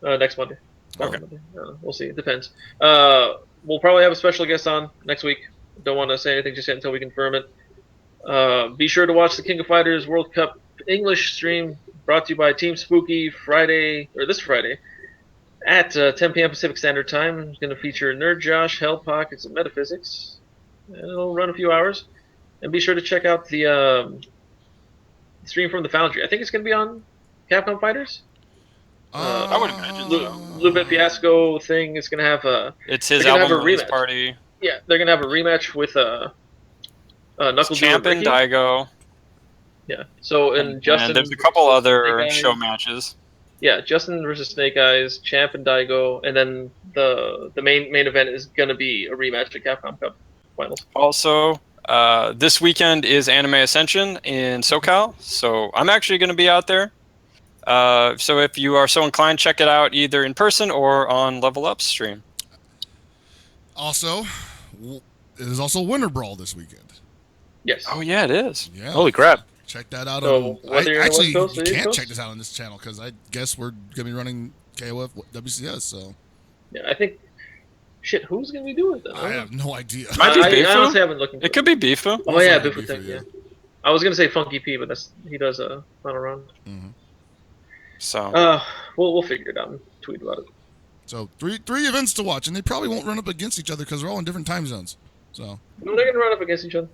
next Monday. Okay. Monday. We'll see. It depends. We'll probably have a special guest on next week. Don't want to say anything just yet until we confirm it. Be sure to watch the King of Fighters World Cup English stream brought to you by Team Spooky this Friday at 10 p.m. Pacific Standard Time. It's going to feature Nerd Josh, Hell Pockets, and Metaphysics. And it'll run a few hours. And be sure to check out the stream from the Foundry. I think it's going to be on Capcom Fighters. I would imagine. Lupe Fiasco thing is going to have it's his album release rematch. Party. Yeah, they're going to have a rematch with Knuckle Champ and Daigo. Yeah. So and Justin. And there's a couple other show matches. Yeah, Justin versus Snake Eyes, Champ and Daigo, and then the main event is going to be a rematch at Capcom Cup Finals. Also, this weekend is Anime Ascension in SoCal, so I'm actually going to be out there. So if you are so inclined, check it out either in person or on Level Up's stream. Also, it is also Winter Brawl this weekend. Yes. Oh yeah, it is. Yeah. Holy crap. Check that out. So, whether you're in the West Coast or you East can't Coast? check this out on this channel because I guess we're going to be running KOF WCS, so. Yeah, I think. Shit, who's going to be doing it then? I have no idea. Might be I Bifu. honestly haven't looked into It could be Bifu. Oh, yeah, Bifu, Bifu thing, yeah. yeah. I was going to say Funky P, but he does a final round. Mm-hmm. So. We'll figure it out and tweet about it. So, three events to watch, and they probably won't run up against each other because they're all in different time zones. So. No, they're going to run up against each other.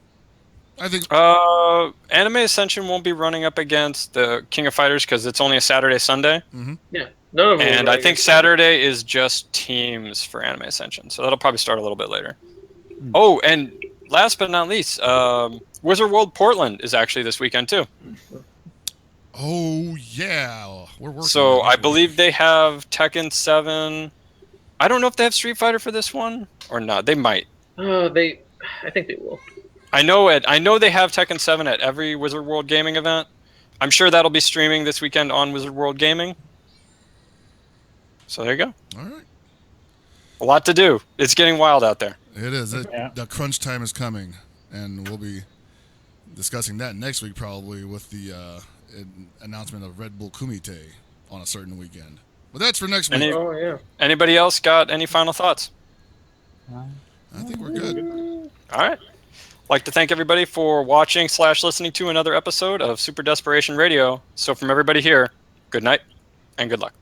I think. Anime Ascension won't be running up against the King of Fighters because it's only a Saturday, Sunday. Mm-hmm. Yeah. None of them And I think Saturday is just teams for Anime Ascension, so that'll probably start a little bit later. Oh, and last but not least, Wizard World Portland is actually this weekend too. Oh yeah, we're working. Oh, So I believe they have Tekken 7. I don't know if they have Street Fighter for this one or not. They might. I think they will. I know they have Tekken 7 at every Wizard World Gaming event. I'm sure that'll be streaming this weekend on Wizard World Gaming. So there you go. All right. A lot to do. It's getting wild out there. It is. The crunch time is coming, and we'll be discussing that next week probably with the announcement of Red Bull Kumite on a certain weekend. But that's for next week. Oh, yeah. Anybody else got any final thoughts? I think we're good. All right. I'd like to thank everybody for watching / listening to another episode of Super Desperation Radio. So from everybody here, good night and good luck.